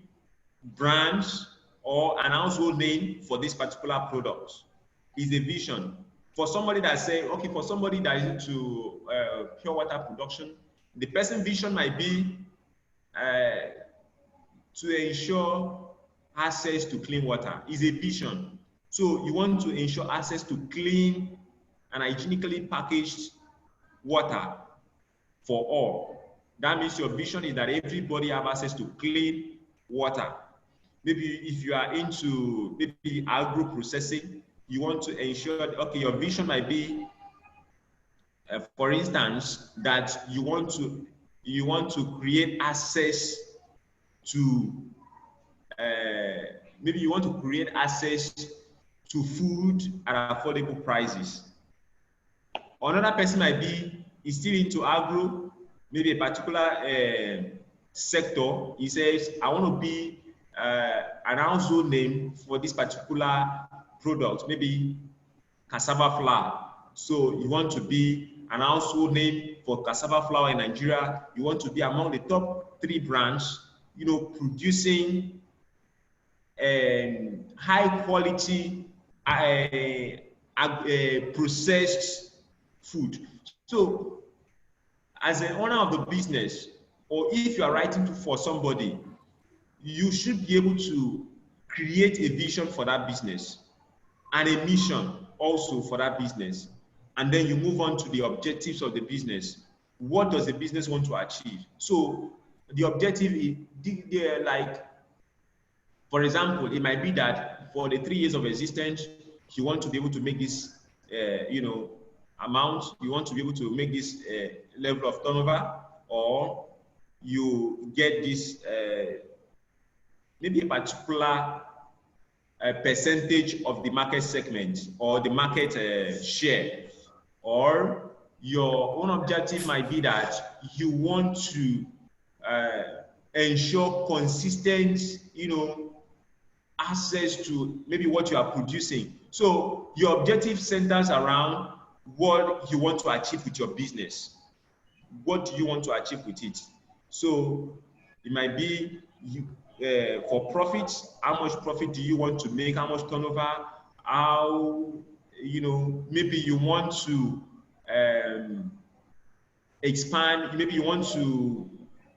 brands or an household name for this particular product. Is a vision. For somebody that say, okay, for somebody that is into pure water production, the person vision might be to ensure access to clean water. Is a vision. So you want to ensure access to clean and hygienically packaged water for all. That means your vision is that everybody have access to clean water. Maybe if you are into maybe agro processing, you want to ensure that, okay, your vision might be, for instance, that you want to create access to maybe you want to create access to food at affordable prices. Another person might be is still into agro, maybe a particular sector. He says, I want to be an household name for this particular product, maybe cassava flour. So you want to be an household name for cassava flour in Nigeria. You want to be among the top 3 brands, producing high quality processed food. So as an owner of the business, or if you are writing for somebody, you should be able to create a vision for that business and a mission also for that business. And then you move on to the objectives of the business. What does the business want to achieve? So the objective is, like, for example, it might be that for the 3 years of existence, you want to be able to make this, amount. You want to be able to make this level of turnover, or you get this maybe a particular percentage of the market segment or the market share, or your own objective might be that you want to ensure consistent, access to maybe what you are producing. So your objective centers around what you want to achieve with your business. What do you want to achieve with it? So it might be for profits. How much profit do you want to make? How much turnover? How, maybe you want to expand. Maybe you want to,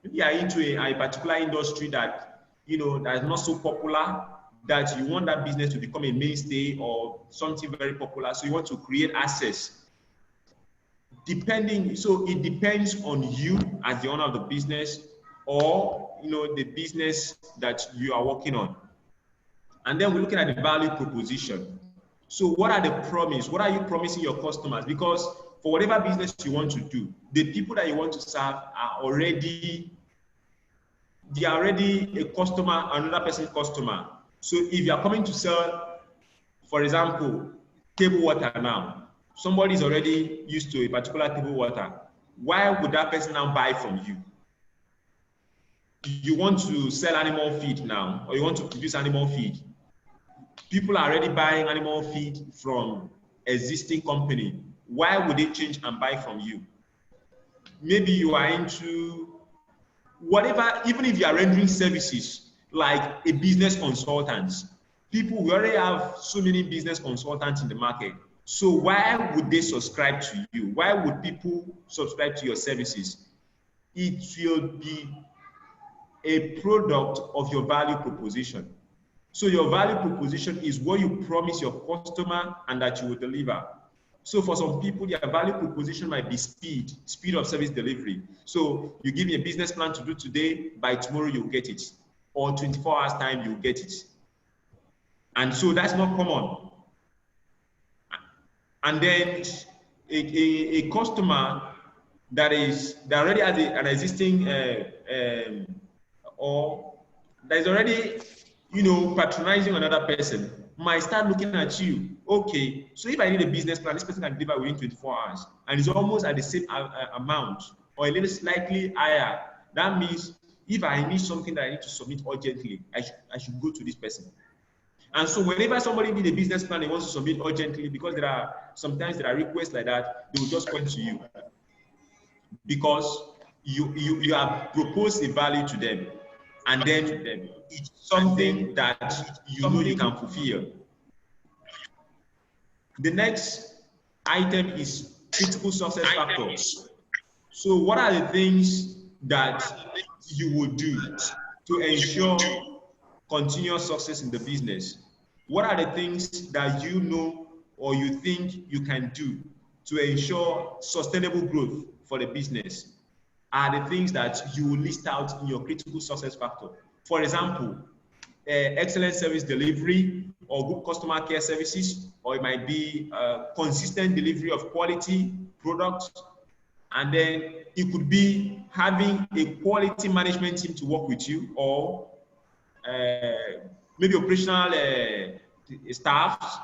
maybe you are into a particular industry that, that is not so popular, that you want that business to become a mainstay or something very popular. So you want to create access. So it depends on you as the owner of the business, or the business that you are working on. And then we're looking at the value proposition. So what are the promise? What are you promising your customers? Because for whatever business you want to do, the people that you want to serve are already a customer, another person's customer. So if you are coming to sell, for example, table water now, somebody is already used to a particular table water. Why would that person now buy from you? You want to sell animal feed now, or you want to produce animal feed. People are already buying animal feed from existing company. Why would they change and buy from you? Maybe you are into whatever, even if you are rendering services like a business consultant. We already have so many business consultants in the market. So why would they subscribe to you? Why would people subscribe to your services? It will be a product of your value proposition. So your value proposition is what you promise your customer and that you will deliver. So for some people, their value proposition might be speed of service delivery. So you give me a business plan to do today, by tomorrow you'll get it. Or 24 hours time, you'll get it. And so that's not common. And then a customer that already has an existing or that is already, patronizing another person might start looking at you. Okay, so if I need a business plan, this person can deliver within 24 hours, and it's almost at the same amount or a little slightly higher. That means if I need something that I need to submit urgently, I should go to this person. And so whenever somebody needs a business plan they wants to submit urgently, because sometimes there are requests like that, they will just point to you because you have proposed a value to them, and then it's something that you know you can fulfill. The next item is critical success factors. So what are the things that you would do to ensure continuous success in the business? What are the things that you know or you think you can do to ensure sustainable growth for the business? Are the things that you will list out in your critical success factor. For example, excellent service delivery or good customer care services, or it might be consistent delivery of quality products. And then it could be having a quality management team to work with you, or maybe operational staff.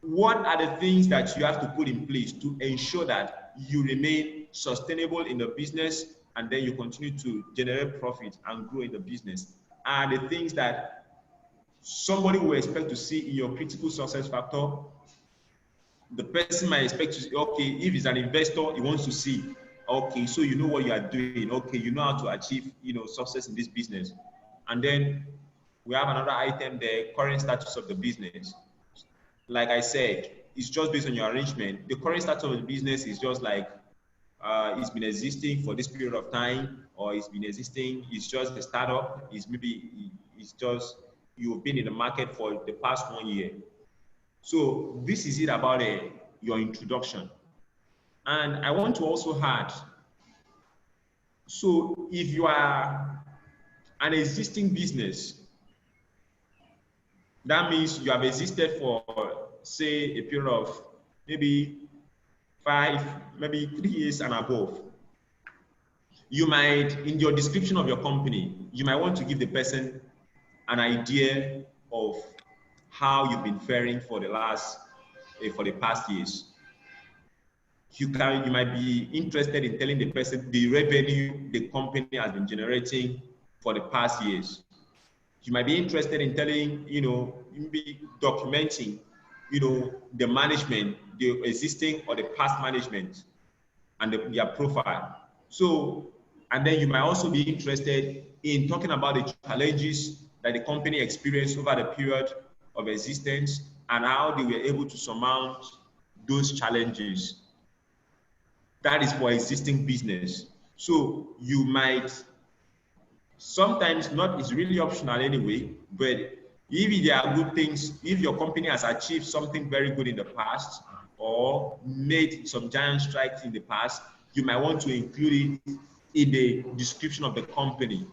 What are the things that you have to put in place to ensure that you remain sustainable in the business and then you continue to generate profit and grow in the business? Are the things that somebody will expect to see in your critical success factor? The person might expect to see, okay, if he's an investor, he wants to see, okay, so you know what you are doing, okay, you know how to achieve, success in this business. And then we have another item there, current status of the business. Like I said, it's just based on your arrangement. The current status of the business is just like it's been existing for this period of time, or it's been existing, it's just a startup, it's just you've been in the market for the past 1 year. So this is it about your introduction. And I want to also add, so if you are an existing business, that means you have existed for, say, a period of maybe 5, maybe 3 years and above. You might, in your description of your company, you might want to give the person an idea of how you've been faring for the past years. You might be interested in telling the person the revenue the company has been generating for the past years. You might be interested in telling, maybe documenting, the management, the existing or the past management and their profile. So, and then you might also be interested in talking about the challenges that the company experienced over the period of existence and how they were able to surmount those challenges. That is for existing business. So you might sometimes it's really optional anyway, but if there are good things, if your company has achieved something very good in the past or made some giant strides in the past, you might want to include it in the description of the company.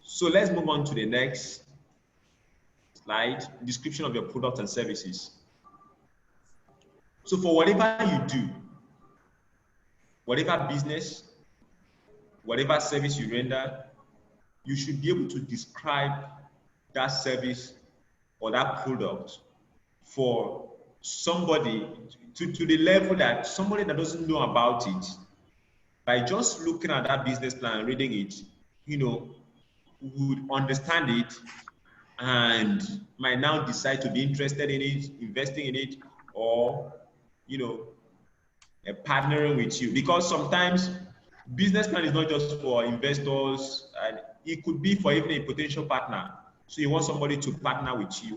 So let's move on to the next slide, description of your products and services. So for whatever you do, whatever business, whatever service you render, you should be able to describe that service or that product for somebody to the level that somebody that doesn't know about it, by just looking at that business plan and reading it, would understand it and might now decide to be interested in it, investing in it, or, partnering with you. Because sometimes business plan is not just for investors, and it could be for even a potential partner. So you want somebody to partner with you.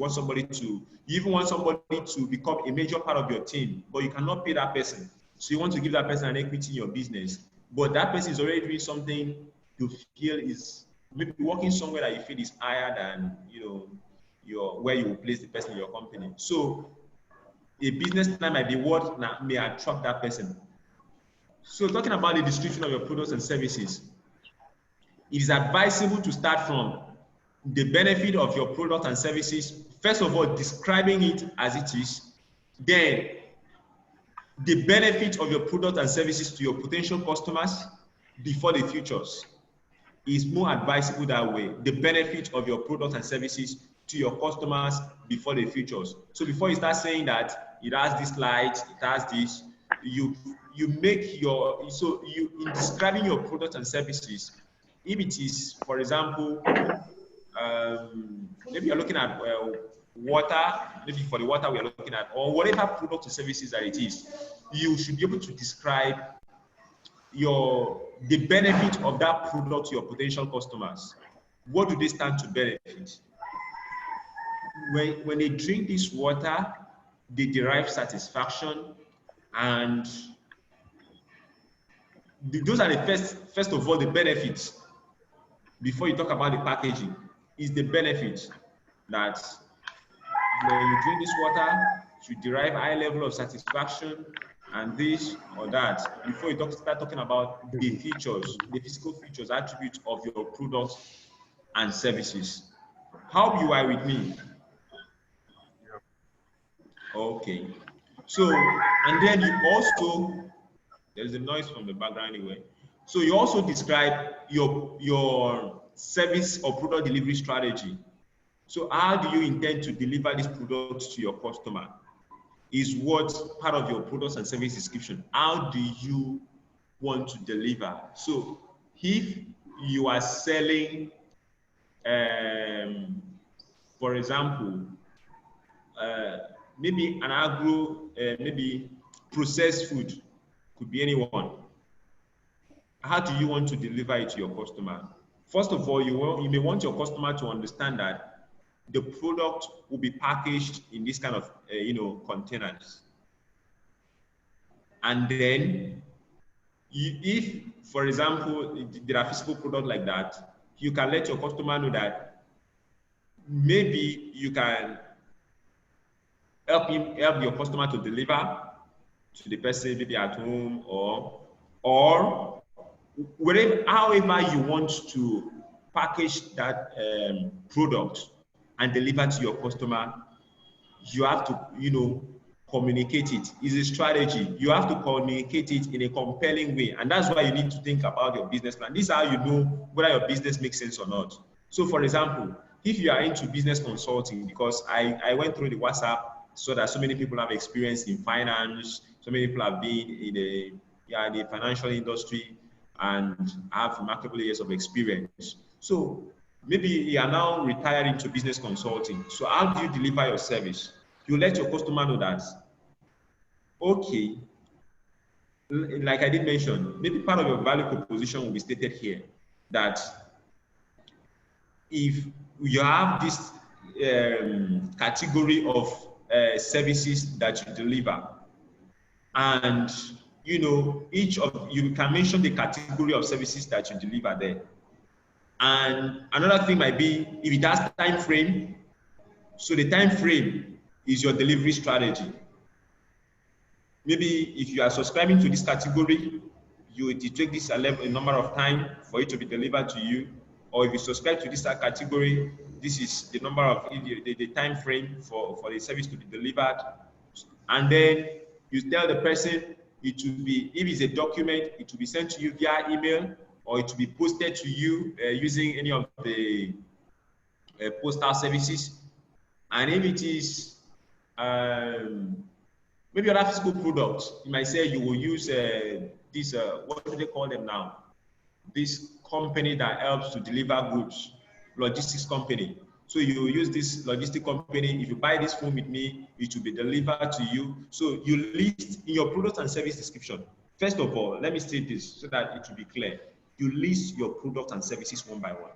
You even want somebody to become a major part of your team, but you cannot pay that person. So you want to give that person an equity in your business, but that person is already doing something you feel is maybe working somewhere that you feel is higher than your where you will place the person in your company. So a business plan might be what may attract that person. So talking about the description of your products and services, it is advisable to start from the benefit of your product and services. First of all, describing it as it is. Then the benefit of your product and services to your potential customers before the futures. Is more advisable that way. The benefit of your product and services to your customers before the futures. So before you start saying that it has this light, it has this, you make your, so you, in describing your product and services, if it is, for example, maybe you're looking at water, maybe for the water we are looking at, or whatever product or services that it is, you should be able to describe the benefit of that product to your potential customers. What do they stand to benefit? When they drink this water, they derive satisfaction, and those are the first of all the benefits. Before you talk about the packaging, is the benefit that when you drink this water, you derive high level of satisfaction and this or that. Before you start talking about the features, the physical features, attributes of your products and services. Hope you are with me. Okay. So, and then you also, there's a noise from the background anyway. So you also describe your service or product delivery strategy. So how do you intend to deliver this product to your customer? Is what part of your products and service description. How do you want to deliver? So if you are selling, for example, maybe an agro, maybe processed food, could be anyone. How do you want to deliver it to your customer? First of all, you may want your customer to understand that the product will be packaged in this kind of containers. And then, if, for example, there are physical products like that, you can let your customer know that maybe you can help your customer to deliver to the person maybe at home or wherever, however you want to package that product and deliver to your customer. You have to communicate it. It's a strategy. You have to communicate it in a compelling way, and that's why you need to think about your business plan. This is how you know whether your business makes sense or not. So for example, if you are into business consulting, because I went through the WhatsApp, so that so many people have experience in finance, so many people have been in the financial industry and have remarkable years of experience. So maybe you are now retired into business consulting. So how do you deliver your service? You let your customer know that, okay, like I did mention, maybe part of your value proposition will be stated here, that if you have this category of services that you deliver, and each of you can mention the category of services that you deliver there. And another thing might be if it has time frame. So the time frame is your delivery strategy. Maybe if you are subscribing to this category, it take this a number of time for it to be delivered to you. Or if you subscribe to this category, this is the number of the time frame for the service to be delivered. And then you tell the person it will be, if it's a document, it will be sent to you via email, or it will be posted to you using any of the postal services. And if it is maybe other physical products, you might say you will use this, what do they call them now? This company that helps to deliver goods, logistics company. So you use this logistic company. If you buy this phone with me, it will be delivered to you. So you list in your product and service description. First of all, let me state this so that it will be clear. You list your product and services one by one.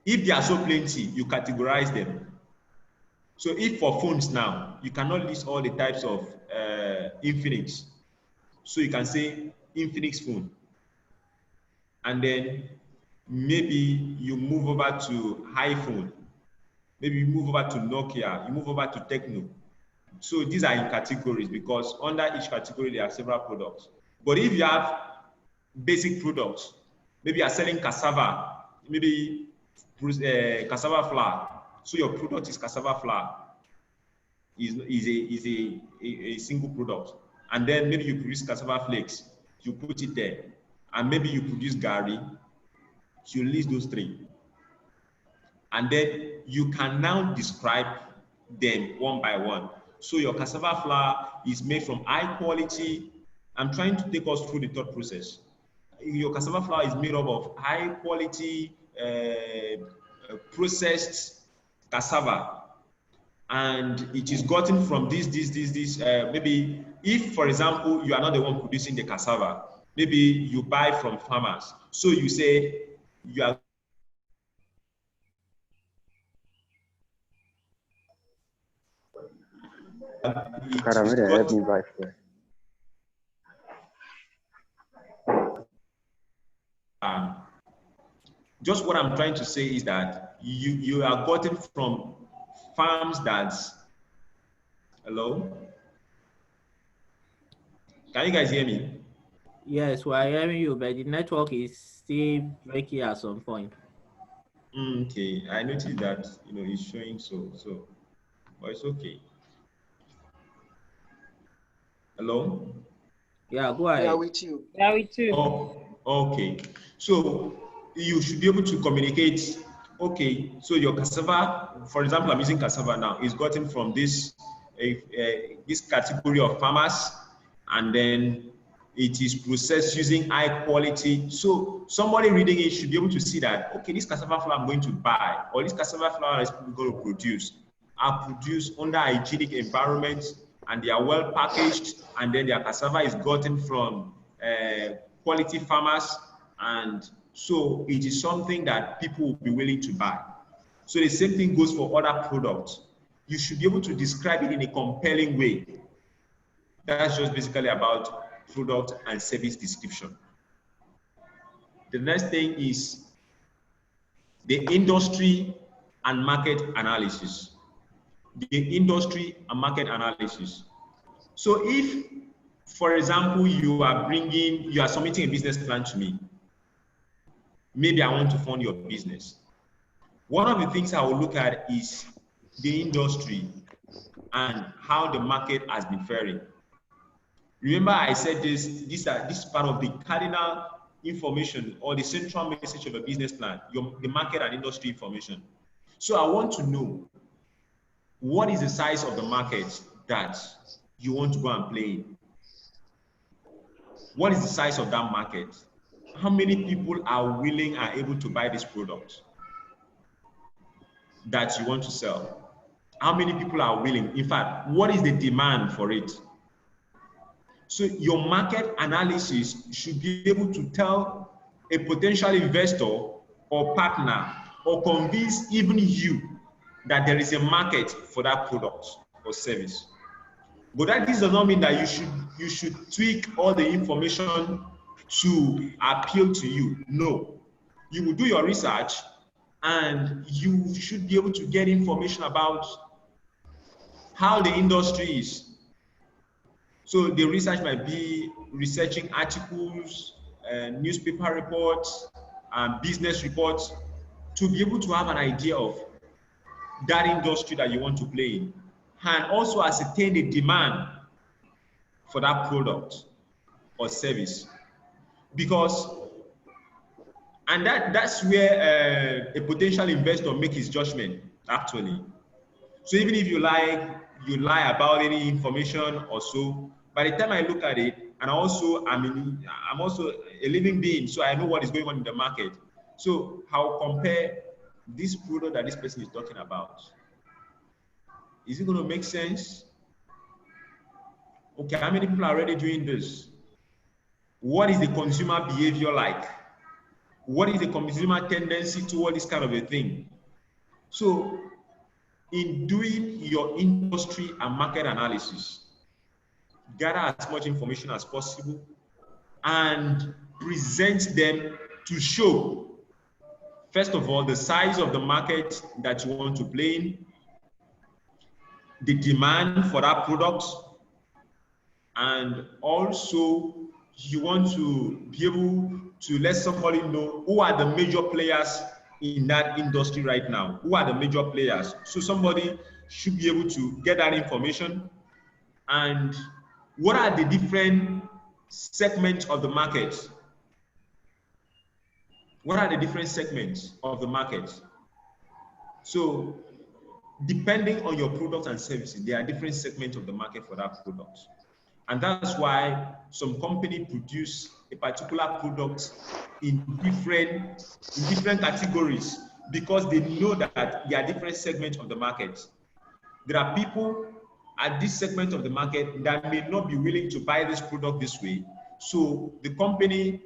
If they are so plenty, you categorize them. So if for phones now, you cannot list all the types of Infinix. So you can say Infinix phone. and then maybe you move over to iPhone, maybe you move over to Nokia, you move over to Techno. So these are in categories because under each category there are several products. But if you have basic products, maybe you are selling cassava, maybe cassava flour. So your product is cassava flour, is a single product. And then maybe you produce cassava flakes, you put it there. And maybe you produce gari, you list those three. And then you can now describe them one by one. So your cassava flour is made from high quality. I'm trying to take us through the thought process. Your cassava flour is made up of high quality processed cassava, and it is gotten from this. Maybe if, for example, you are not the one producing the cassava, maybe you buy from farmers. So you say you are Caramel, help me buy first. just what I'm trying to say is that you are gotten from farms that's hello. Can you guys hear me? Yes, we are hearing you, but the network is still breaking at some point. Okay, I noticed that it's showing so, but it's okay. Hello. Yeah, go We are ahead. with you. Yeah, we too. Oh, okay. So you should be able to communicate. Okay, so your cassava, for example, I'm using cassava now, is gotten from this category of farmers, and then it is processed using high quality. So somebody reading it should be able to see that, okay, this cassava flour I'm going to buy, or this cassava flour is going to produce, are produced under hygienic environments, and they are well packaged, and then their cassava is gotten from quality farmers, and so it is something that people will be willing to buy. So the same thing goes for other products. You should be able to describe it in a compelling way. That's just basically about product and service description. The next thing is the industry and market analysis. The industry and market analysis. So if, for example, you are submitting a business plan to me, maybe I want to fund your business. One of the things I will look at is the industry and how the market has been faring. Remember I said this is part of the cardinal information or the central message of a business plan, the market and industry information. So I want to know what is the size of the market that you want to go and play in. What is the size of that market? How many people are willing, are able to buy this product that you want to sell? How many people are willing? In fact, what is the demand for it? So your market analysis should be able to tell a potential investor or partner or convince even you that there is a market for that product or service. But that does not mean that you should tweak all the information to appeal to you. No. You will do your research and you should be able to get information about how the industry is. So the research might be researching articles, newspaper reports, business reports, to be able to have an idea of that industry that you want to play in, and also ascertain the demand for that product or service. Because, and that's where a potential investor makes his judgment, actually. So even if you lie about any information or so, by the time I look at it, and also I'm also a living being, so I know what is going on in the market. So I'll compare this product that this person is talking about. Is it going to make sense? Okay, how many people are already doing this? What is the consumer behavior like? What is the consumer tendency toward this kind of a thing? So in doing your industry and market analysis, gather as much information as possible and present them to show, first of all, the size of the market that you want to play in, the demand for that product, and also you want to be able to let somebody know who are the major players in that industry right now. Who are the major players? So somebody should be able to get that information. And what are the different segments of the market? What are the different segments of the market? So depending on your products and services, there are different segments of the market for that product. And that's why some company produce a particular product in different categories, because they know that there are different segments of the market. There are people at this segment of the market that may not be willing to buy this product this way. So the company,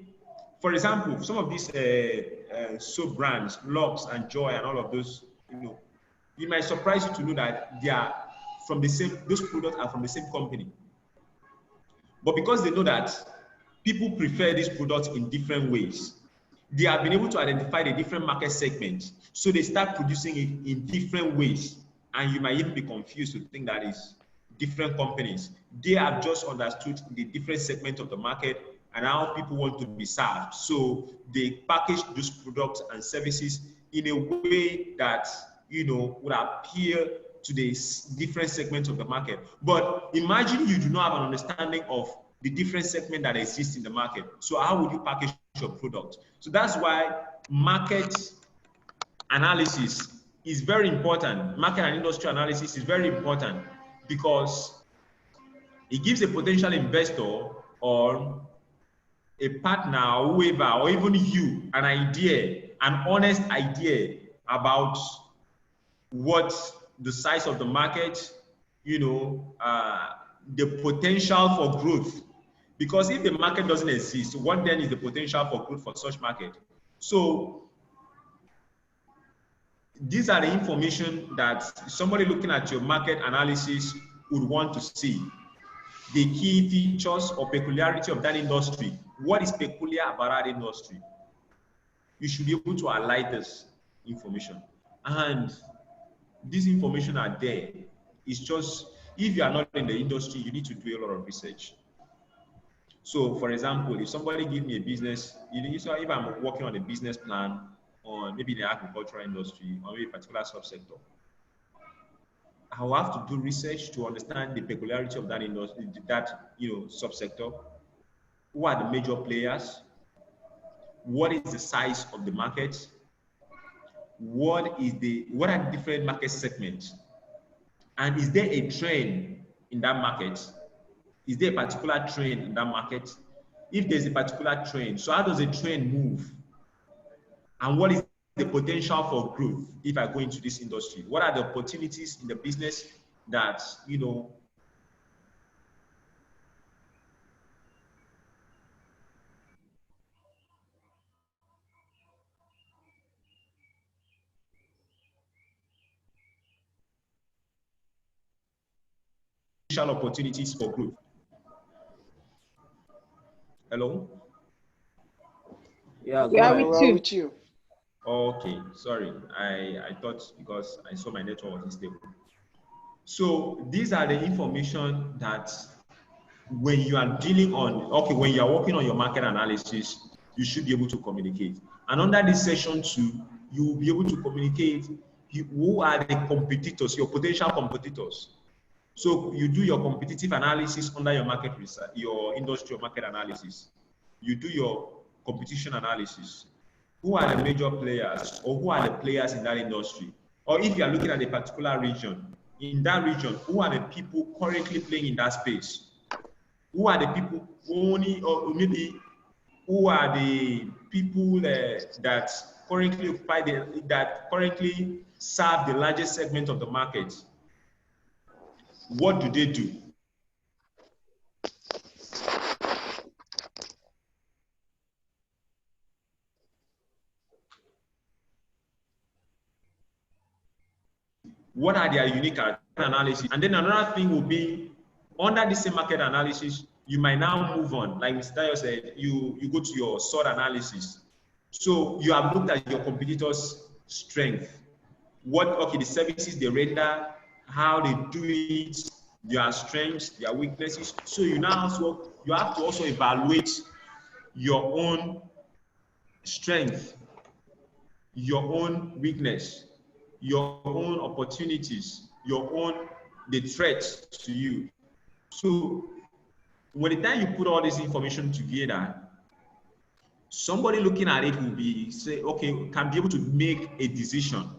for example, some of these soap brands, Lux and Joy and all of those, it might surprise you to know that they are from the same, those products are from the same company. But because they know that people prefer these products in different ways, they have been able to identify the different market segments. So they start producing it in different ways. And you might even be confused to think that is different companies. They have just understood the different segments of the market and how people want to be served. So they package those products and services in a way that, would appeal to the different segments of the market. But imagine you do not have an understanding of the different segment that exists in the market. So how would you package your product? So that's why market analysis is very important. Market and industry analysis is very important because it gives a potential investor or a partner or whoever, or even you, an idea, an honest idea about what the size of the market, the potential for growth. Because if the market doesn't exist, what then is the potential for growth for such market? So these are the information that somebody looking at your market analysis would want to see. The key features or peculiarity of that industry. What is peculiar about that industry? You should be able to highlight this information. And these information are there. It's just, if you are not in the industry, you need to do a lot of research. So for example, if somebody gives me a business, if I'm working on a business plan on maybe the agricultural industry or maybe a particular subsector, I will have to do research to understand the peculiarity of that industry, that subsector. Who are the major players? What is the size of the market? What are the different market segments? And is there a trend in that market? Is there a particular trend in that market? If there's a particular trend, so how does a trend move? And what is the potential for growth if I go into this industry? What are the opportunities in the business that, opportunities for growth? Hello? Yeah, We go are ahead. with you. Okay, sorry. I thought because I saw my network was unstable. So these are the information that when you are dealing on, when you are working on your market analysis, you should be able to communicate. And under this session too, you will be able to communicate who are the competitors, your potential competitors. So you do your competitive analysis under your market research, your industry or market analysis. You do your competition analysis. Who are the major players or who are the players in that industry? Or if you are looking at a particular region, in that region, who are the people currently playing in that space? Who are the people only, or maybe who are the people that currently occupy that currently serve the largest segment of the market? What do they do? What are their unique analysis? And then another thing will be, under the same market analysis, you might now move on. Like Mr. Dayo said, you go to your SWOT analysis. So you have looked at your competitors' strength. The services they render, how they do it, their strengths, their weaknesses. So you have to also evaluate your own strength, your own weakness, your own opportunities, the threats to you. So when the time you put all this information together, somebody looking at it will can be able to make a decision.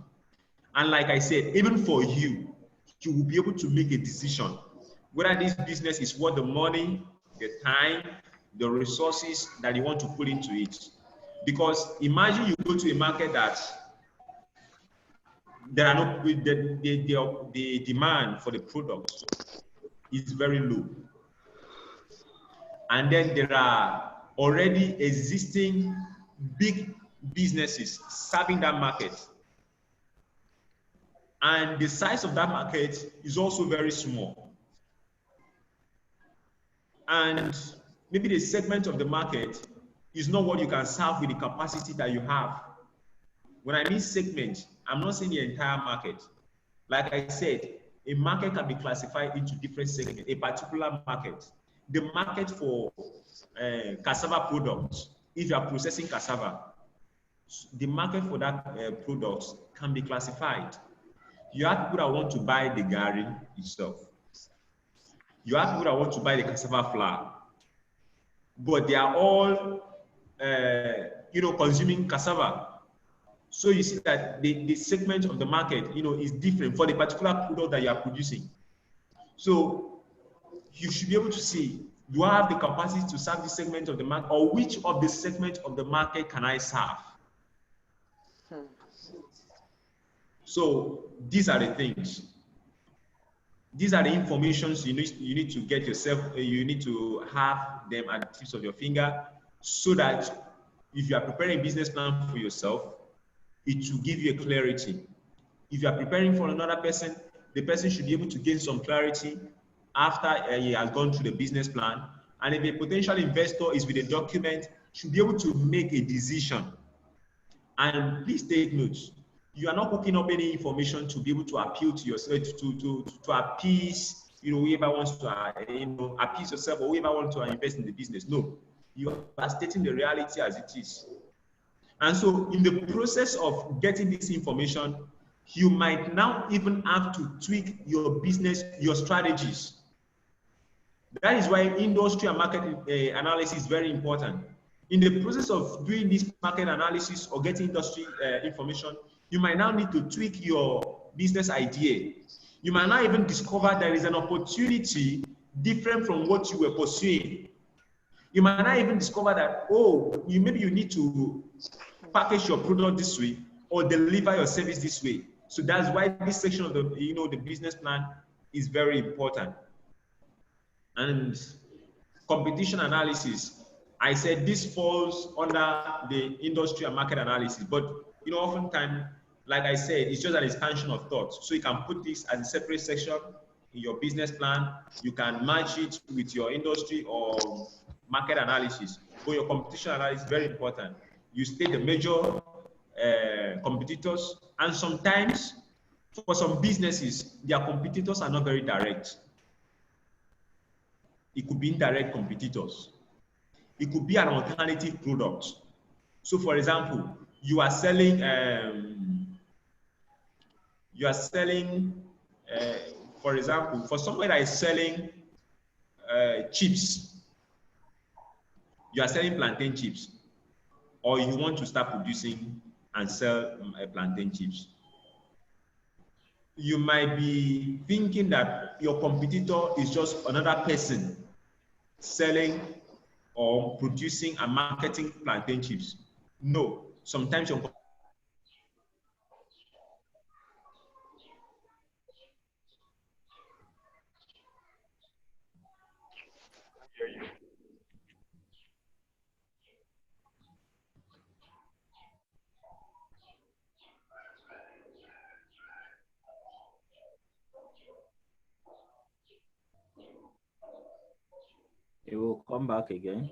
And like I said, even for you, you will be able to make a decision whether this business is worth the money, the time, the resources that you want to put into it. Because imagine you go to a market that there are no the demand for the product is very low, and then there are already existing big businesses serving that market, and the size of that market is also very small, and maybe the segment of the market is not what you can serve with the capacity that you have. When I mean segment, I'm not saying the entire market. Like I said, a market can be classified into different segments. A particular market, the market for cassava products, if you are processing cassava, the market for that product can be classified. You have people that want to buy the gari itself. You have people that want to buy the cassava flour, but they are all, consuming cassava. So you see that the segment of the market, is different for the particular product that you are producing. So you should be able to see, do I have the capacity to serve this segment of the market, or which of the segment of the market can I serve? So these are the things. These are the informations you need to get yourself, you need to have them at the tips of your finger, so that if you are preparing a business plan for yourself, it will give you a clarity. If you are preparing for another person, the person should be able to gain some clarity after he has gone through the business plan. And if a potential investor is with a document, should be able to make a decision. And please take notes. You are not hooking up any information to be able to appeal to yourself, to appease, whoever wants to, appease yourself, or whoever wants to invest in the business. No, you are stating the reality as it is. And so in the process of getting this information, you might now even have to tweak your business, your strategies. That is why industry and market analysis is very important. In the process of doing this market analysis or getting industry information, you might now need to tweak your business idea. You might now even discover there is an opportunity different from what you were pursuing. You might not even discover that, maybe you need to package your product this way or deliver your service this way. So that's why this section of the business plan is very important. And competition analysis, I said this falls under the industry and market analysis, but oftentimes, like I said, it's just an expansion of thought. So you can put this as a separate section in your business plan. You can match it with your industry or market analysis. But your competition analysis is very important. You state the major competitors, and sometimes for some businesses, their competitors are not very direct. It could be indirect competitors. It could be an alternative product. So for example, you are selling, for example, for someone that is selling chips, you are selling plantain chips, or you want to start producing and sell plantain chips. You might be thinking that your competitor is just another person selling or producing and marketing plantain chips. No, sometimes your It will come back again.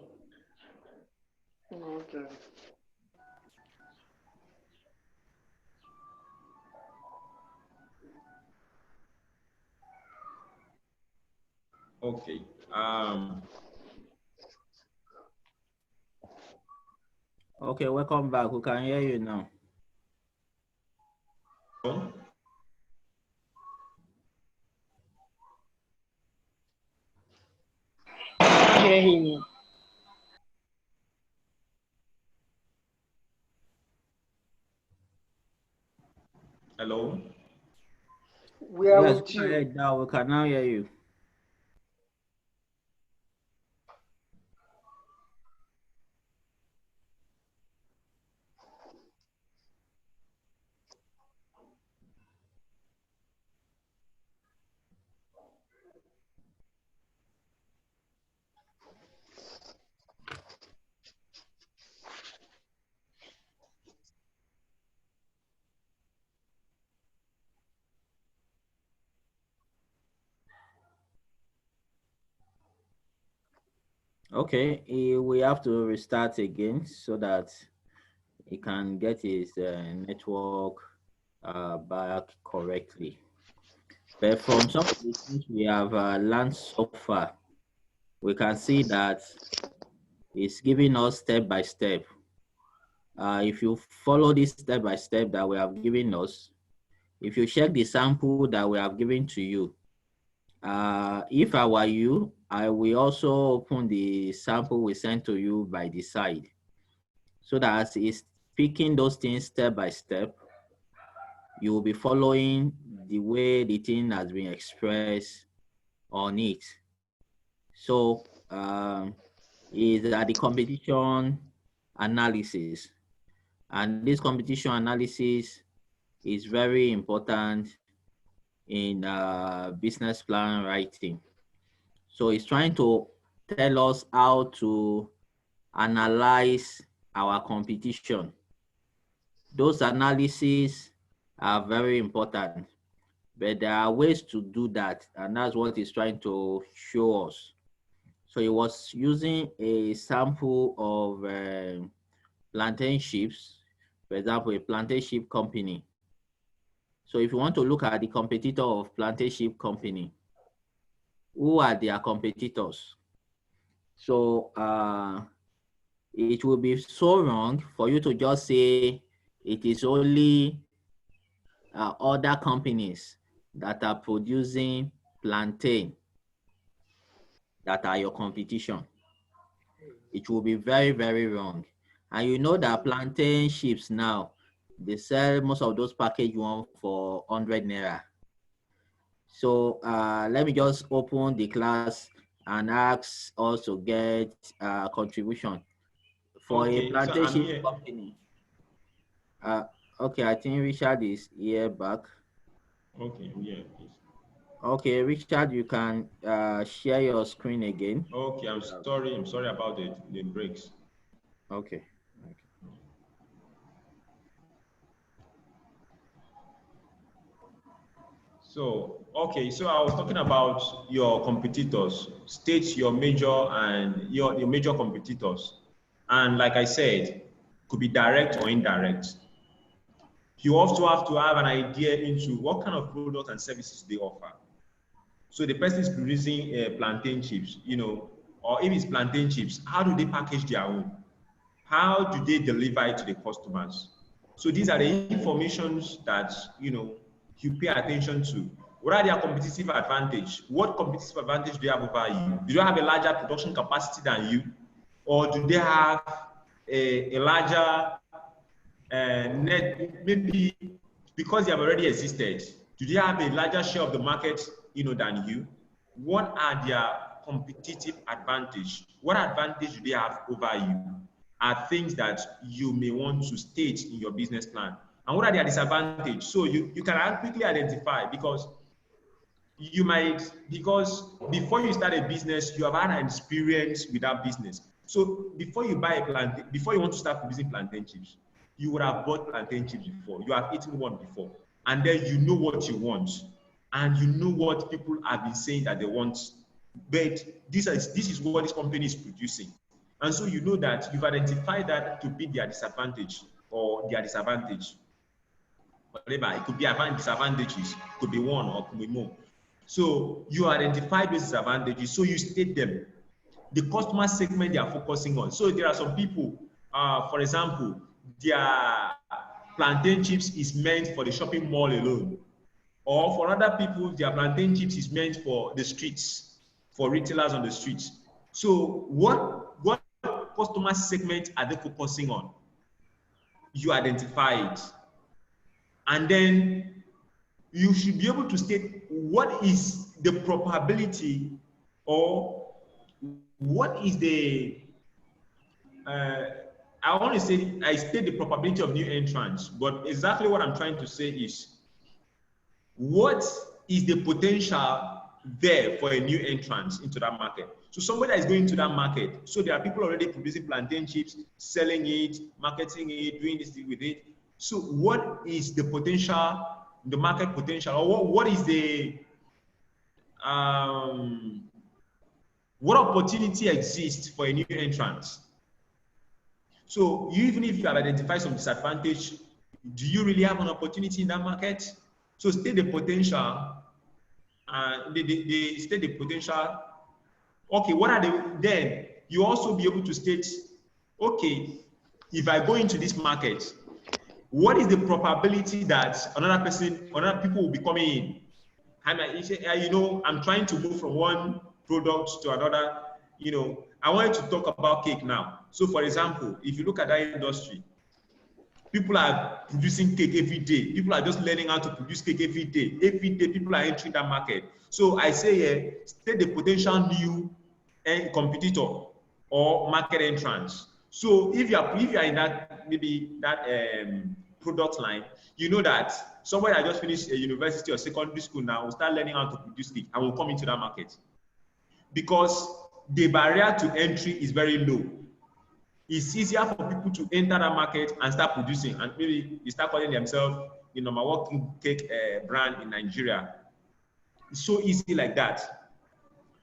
Okay. Okay. Okay, welcome back. We can hear you now. Hear him. Hello. We are Yes, with go you. ahead now. We can now hear you. Okay, we have to restart again so that he can get his network back correctly. But from some of the things we have learned so far, we can see that it's giving us step by step. If you follow this step by step that we have given us, if you check the sample that we have given to you, if I were you, I will also open the sample we sent to you by the side so that as it's picking those things step by step, you will be following the way the thing has been expressed on it. So is the competition analysis. And this competition analysis is very important in business plan writing. So it's trying to tell us how to analyze our competition. Those analyses are very important, but there are ways to do that, and that's what it's trying to show us. So it was using a sample of plantain chips, for example, a plantain chip company. So if you want to look at the competitor of plantain chip company, who are their competitors? So it will be so wrong for you to just say it is only other companies that are producing plantain that are your competition. It will be very, very wrong. And you know that plantain chips now, they sell most of those packaged one for 100 naira. So let me just open the class and ask us to get contribution for a Okay, so plantain I'm chip here. company. Okay, I think Richard is here back. Okay, I'm here, please. Okay, Richard, you can share your screen again. Okay, I'm sorry. I'm sorry about the breaks. Okay. So, okay, so I was talking about your competitors. State your major and your major competitors. And like I said, could be direct or indirect. You also have to have an idea into what kind of products and services they offer. So the person is producing plantain chips, or if it's plantain chips, how do they package their own? How do they deliver it to the customers? So these are the informations that you pay attention to. What are their competitive advantage? What competitive advantage do they have over you? Do they have a larger production capacity than you, or do they have a larger net? Maybe because they have already existed. Do they have a larger share of the market, than you? What are their competitive advantage? What advantage do they have over you? Are things that you may want to state in your business plan. And what are their disadvantages? So you can quickly identify because before you start a business, you have had an experience with that business. So before you buy a plantain, before you want to start producing plantain chips, you would have bought plantain chips before. You have eaten one before. And then you know what you want. And you know what people have been saying that they want. But this is what this company is producing. And so you know that you've identified that to be their disadvantage or their disadvantage. Whatever, it could be disadvantages, it could be one or could be more. So you identify those disadvantages, so you state them. The customer segment they are focusing on. So there are some people, for example, their plantain chips is meant for the shopping mall alone. Or for other people, their plantain chips is meant for the streets, for retailers on the streets. So what customer segment are they focusing on? You identify it. And then you should be able to state what is the probability, or what is the I want to say, I state the probability of new entrants, but exactly what I'm trying to say is, what is the potential there for a new entrant into that market? So somebody that is going to that market, so there are people already producing plantain chips, selling it, marketing it, doing this with it. So what is the potential, the market potential, or what is the what opportunity exists for a new entrant? So even if you have identified some disadvantage, do you really have an opportunity in that market? So state the potential, they state the potential. Okay, what are the, then you also be able to state, okay, if I go into this market, what is the probability that other people will be coming in? I'm trying to move from one product to another. I wanted to talk about cake now. So for example, if you look at that industry, people are producing cake every day. People are just learning how to produce cake every day. Every day, people are entering that market. So I say, state the potential new competitor or market entrance. So if you are in that, maybe that product line, you know that somebody that just finished a university or secondary school now will start learning how to produce cake and will come into that market, because the barrier to entry is very low. It's easier for people to enter that market and start producing, and maybe they start calling themselves the number one cake brand in Nigeria. It's so easy like that.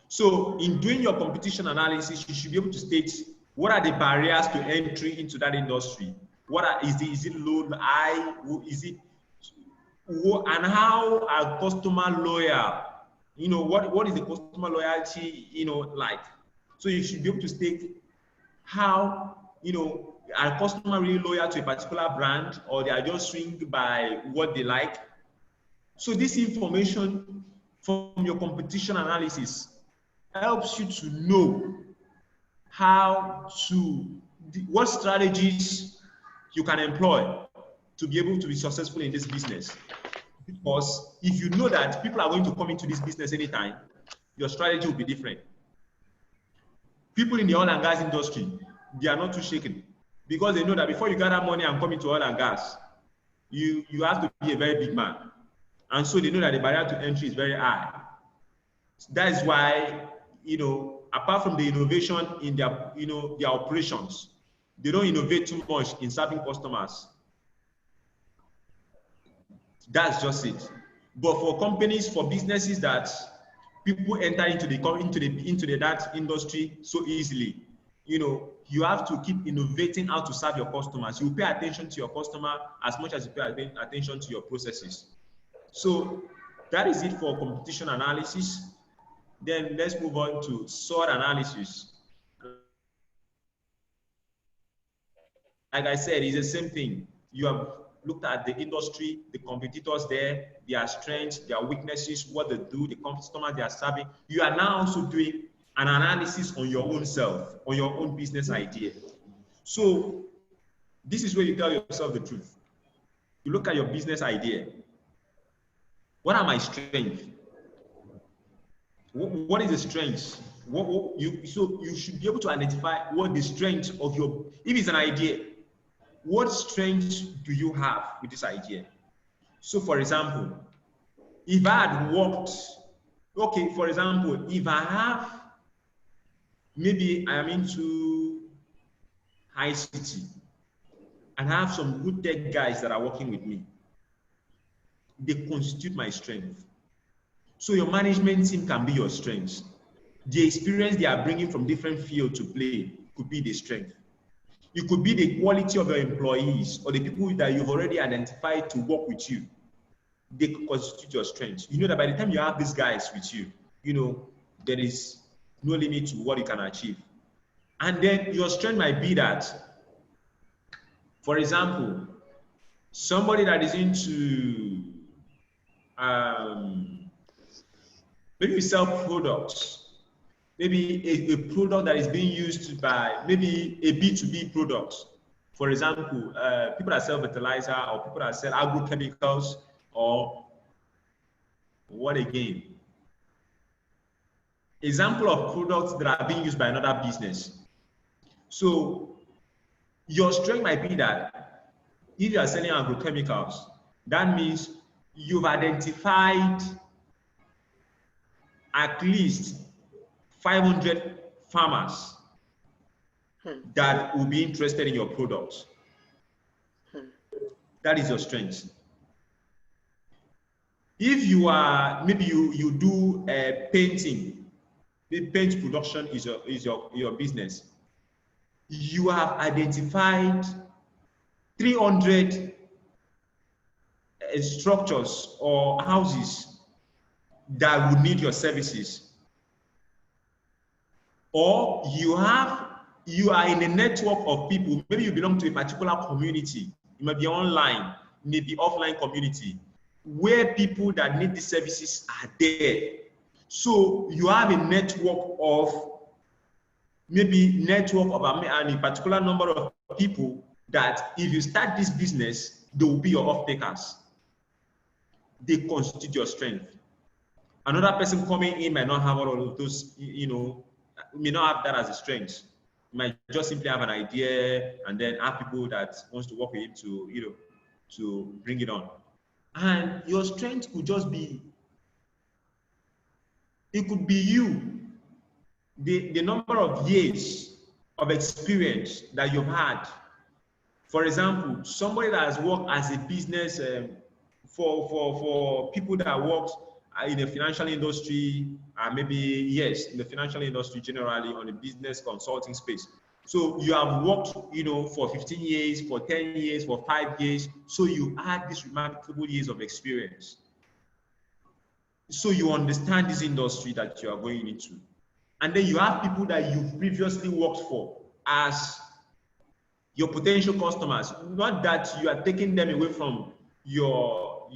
So in doing your competition analysis, you should be able to state what are the barriers to entry into that industry. Is it low, high, is it, and how are customer loyal? What is the customer loyalty, like? So you should be able to state how, are customers really loyal to a particular brand, or they are just swinged by what they like? So this information from your competition analysis helps you to know what strategies you can employ to be able to be successful in this business. Because if you know that people are going to come into this business anytime, your strategy will be different. People in the oil and gas industry, they are not too shaken, because they know that before you gather money and come into oil and gas, you have to be a very big man. And so they know that the barrier to entry is very high. That is why, apart from the innovation in their operations, they don't innovate too much in serving customers. That's just it. But for companies, for businesses that people enter into that industry so easily, you have to keep innovating how to serve your customers. You pay attention to your customer as much as you pay attention to your processes. So that is it for competition analysis. Then let's move on to SWOT analysis. Like I said, it's the same thing. You have looked at the industry, the competitors there, their strengths, their weaknesses, what they do, the customers they are serving. You are now also doing an analysis on your own self, on your own business idea. So this is where you tell yourself the truth. You look at your business idea. What are my strengths? What is the strengths? So you should be able to identify what the strength of your, if it's an idea, what strengths do you have with this idea? So for example, if I had worked, okay, for example, if I have, maybe I am into high city and I have some good tech guys that are working with me, they constitute my strength. So your management team can be your strength. The experience they are bringing from different fields to play could be the strength. It could be the quality of your employees or the people that you've already identified to work with you. they constitute your strength. You know that by the time you have these guys with you, you know, there is no limit to what you can achieve. And then your strength might be that, for example, somebody that is into maybe you sell products, maybe a product that is being used by maybe a B2B product. For example, people that sell fertilizer or people that sell agrochemicals or what again? Example of products that are being used by another business. So your strength might be that if you are selling agrochemicals, that means you've identified at least 500 farmers that will be interested in your products. That is your strength. If you are, maybe you do painting, the paint production is your business. You have identified 300 structures or houses that would need your services. Or you are in a network of people, maybe you belong to a particular community, it might be online, maybe offline community, where people that need these services are there. So you have a network of a particular number of people that if you start this business, they will be your off-takers. They constitute your strength. Another person coming in might not have all of those, may not have that as a strength. You might just simply have an idea and then have people that wants to work with him to bring it on. And your strength could just be, it could be you, the number of years of experience that you've had. For example, somebody that has worked as a business for people that work in the financial industry, in the financial industry generally on the business consulting space. So you have worked, for 15 years, for 10 years, for 5 years. So you had this remarkable years of experience. So you understand this industry that you are going into. And then you have people that you've previously worked for as your potential customers. Not that you are taking them away from your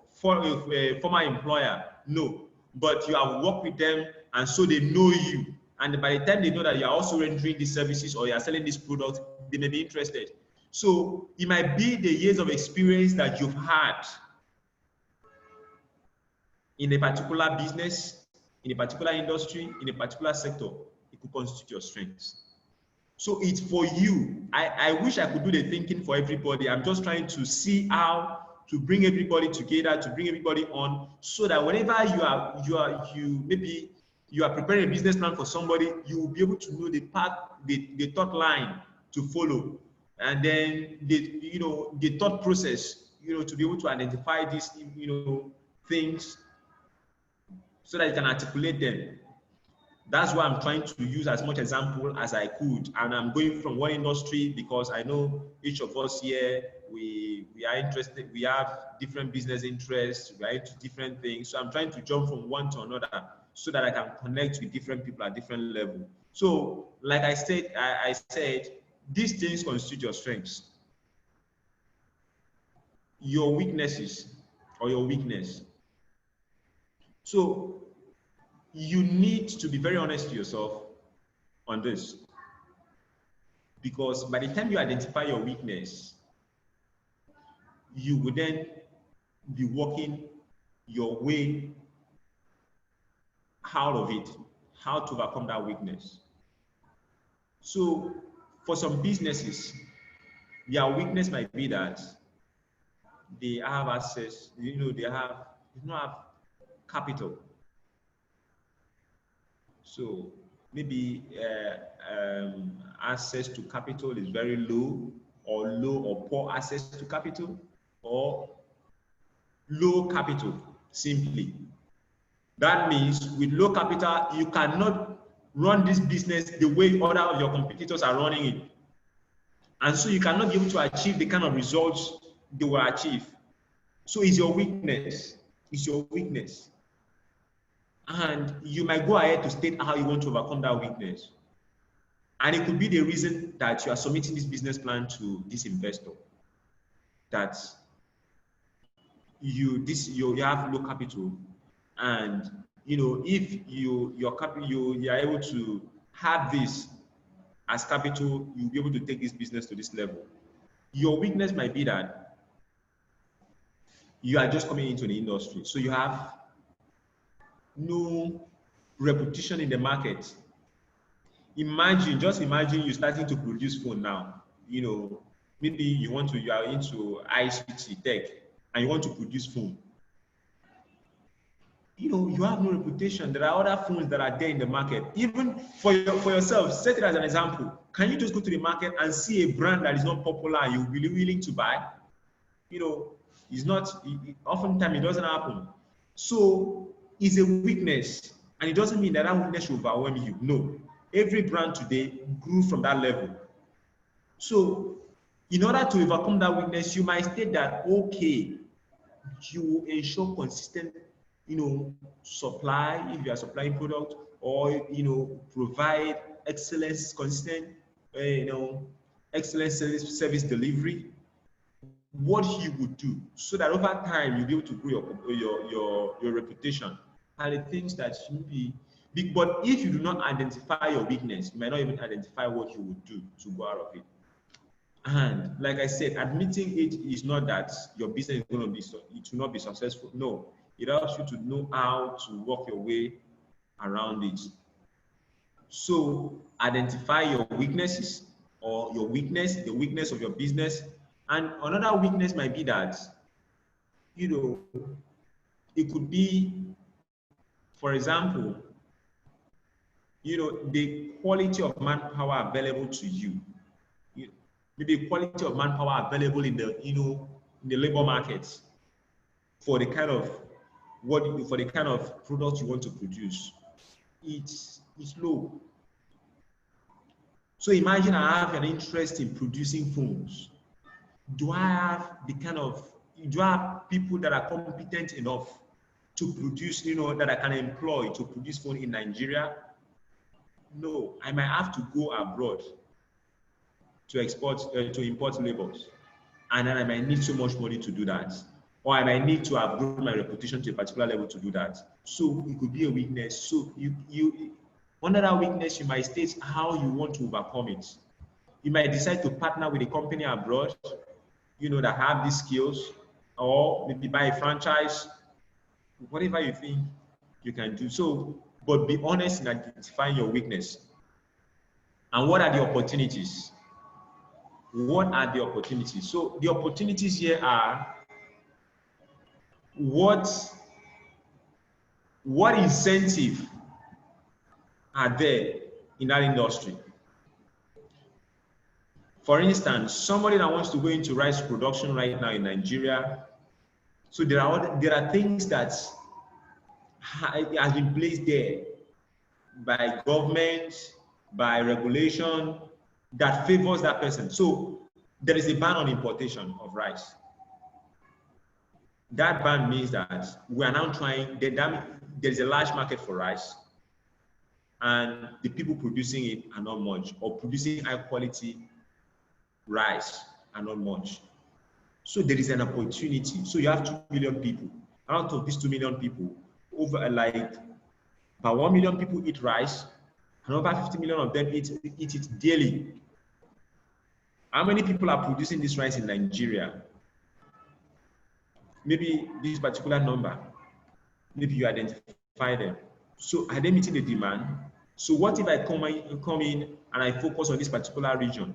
former employer, no, but you have worked with them and so they know you. And by the time they know that you are also rendering these services or you are selling this product, they may be interested. So it might be the years of experience that you've had in a particular business, in a particular industry, in a particular sector. It could constitute your strengths. So it's for you. I wish I could do the thinking for everybody. I'm just trying to see how to bring everybody together, to bring everybody on, so that whenever you are preparing a business plan for somebody, you will be able to know the path, the thought line to follow, and then the thought process, to be able to identify these things so that you can articulate them. That's why I'm trying to use as much example as I could. And I'm going from one industry because I know each of us here, we are interested, we have different business interests, we are into different things. So I'm trying to jump from one to another so that I can connect with different people at different levels. So like I said, these things constitute your strengths. Your weaknesses or your weakness. So you need to be very honest to yourself on this, because by the time you identify your weakness, you will then be working your way out of it, how to overcome that weakness. So for some businesses, their weakness might be that they have access, they don't have capital. So maybe access to capital is very low or poor access to capital, or low capital simply. That means with low capital, you cannot run this business the way other of your competitors are running it. And so you cannot be able to achieve the kind of results they will achieve. So it's your weakness. It's your weakness. And you might go ahead to state how you want to overcome that weakness. And it could be the reason that you are submitting this business plan to this investor, that you have low capital, and if you are able to have this as capital, you'll be able to take this business to this level. Your weakness might be that you are just coming into the industry, so you have no reputation in the market. Just imagine you starting to produce phone now. Maybe you are into ICT tech and you want to produce phone. You have no reputation. There are other phones that are there in the market. Even for yourself, set it as an example. Can you just go to the market and see a brand that is not popular and you'll be willing to buy? It's not, oftentimes it doesn't happen. So it's a weakness, and it doesn't mean that weakness should overwhelm you. No. Every brand today grew from that level. So in order to overcome that weakness, you might state that, okay, you ensure consistent, supply if you are supplying product, or, provide excellence, consistent, excellent service delivery. What you would do so that over time you'll be able to grow your reputation and the things that should be big. But if you do not identify your weakness, you might not even identify what you would do to go out of it. And like I said, admitting it is not that your business is going to be it will not be successful. No, it helps you to know how to work your way around it. So identify your weaknesses, or the weakness of your business. And another weakness might be that, it could be, for example, the quality of manpower available to you. Maybe quality of manpower available in the, in the labor market for the kind of product you want to produce. It's low. So imagine I have an interest in producing phones. Do I have people that are competent enough to produce, that I can employ to produce phone in Nigeria? No, I might have to go abroad to import labors, and then I might need so much money to do that, or I might need to have grown my reputation to a particular level to do that. So it could be a weakness. So you under that weakness, you might state how you want to overcome it. You might decide to partner with a company abroad, that have these skills, or maybe buy a franchise, whatever you think you can do. So, but be honest in identifying your weakness. And what are the opportunities? What are the opportunities? So the opportunities here are what incentive are there in that industry? For instance, somebody that wants to go into rice production right now in Nigeria, so there are things that has been placed there by government, by regulation, that favors that person. So there is a ban on importation of rice. That ban means that we are now trying, there is a large market for rice, and the people producing it are not much, or producing high quality rice are not much. So there is an opportunity. So you have 2 million people. Out of these 2 million people, over about 1 million people eat rice, and over 50 million of them eat it daily. How many people are producing this rice in Nigeria? Maybe this particular number. Maybe you identify them. So are they meeting the demand? So what if I come in and I focus on this particular region?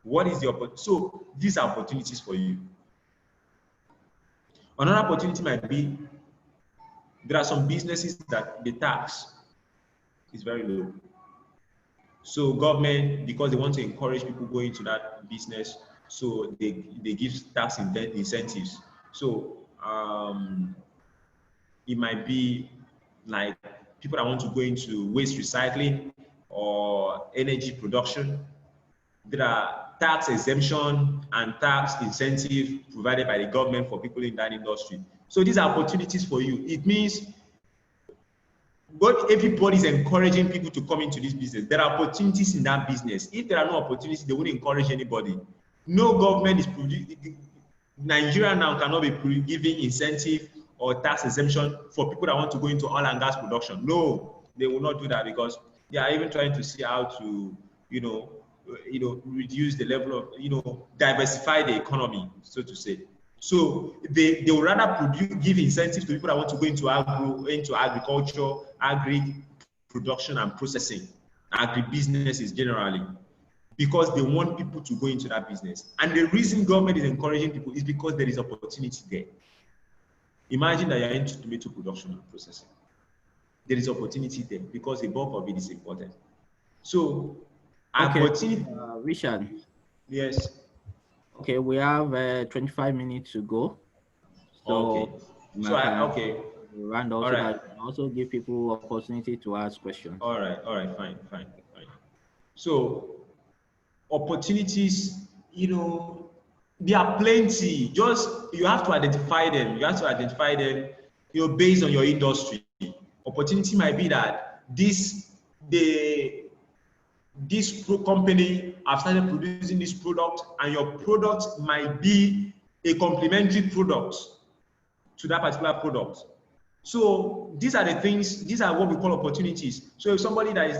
What is the opportunity? So these are opportunities for you. Another opportunity might be, there are some businesses that the tax is very low. So government, because they want to encourage people going into that business, so they give tax incentives. So it might be like people that want to go into waste recycling or energy production. There are tax exemption and tax incentive provided by the government for people in that industry. So these are opportunities for you. It means but everybody is encouraging people to come into this business. There are opportunities in that business. If there are no opportunities, they won't encourage anybody. No government is producing. Nigeria now cannot be giving incentive or tax exemption for people that want to go into oil and gas production. No, they will not do that because they are even trying to see how to, reduce the level of, diversify the economy, so to say. So they would rather give incentives to people that want to go into agriculture, agri production and processing, agribusinesses generally, because they want people to go into that business. And the reason government is encouraging people is because there is opportunity there. Imagine that you're into tomato production and processing. There is opportunity there because the bulk of it is important. So, okay, opportunity. Richard. Yes. Okay, we have 25 minutes to go. So, okay. So okay. Round off so that you can also give people opportunity to ask questions. All right, fine. So, opportunities, there are plenty. Just you have to identify them. Based on your industry. Opportunity might be that this company have started producing this product, and your product might be a complementary product to that particular product. So these are the things. These are what we call opportunities. So if somebody that is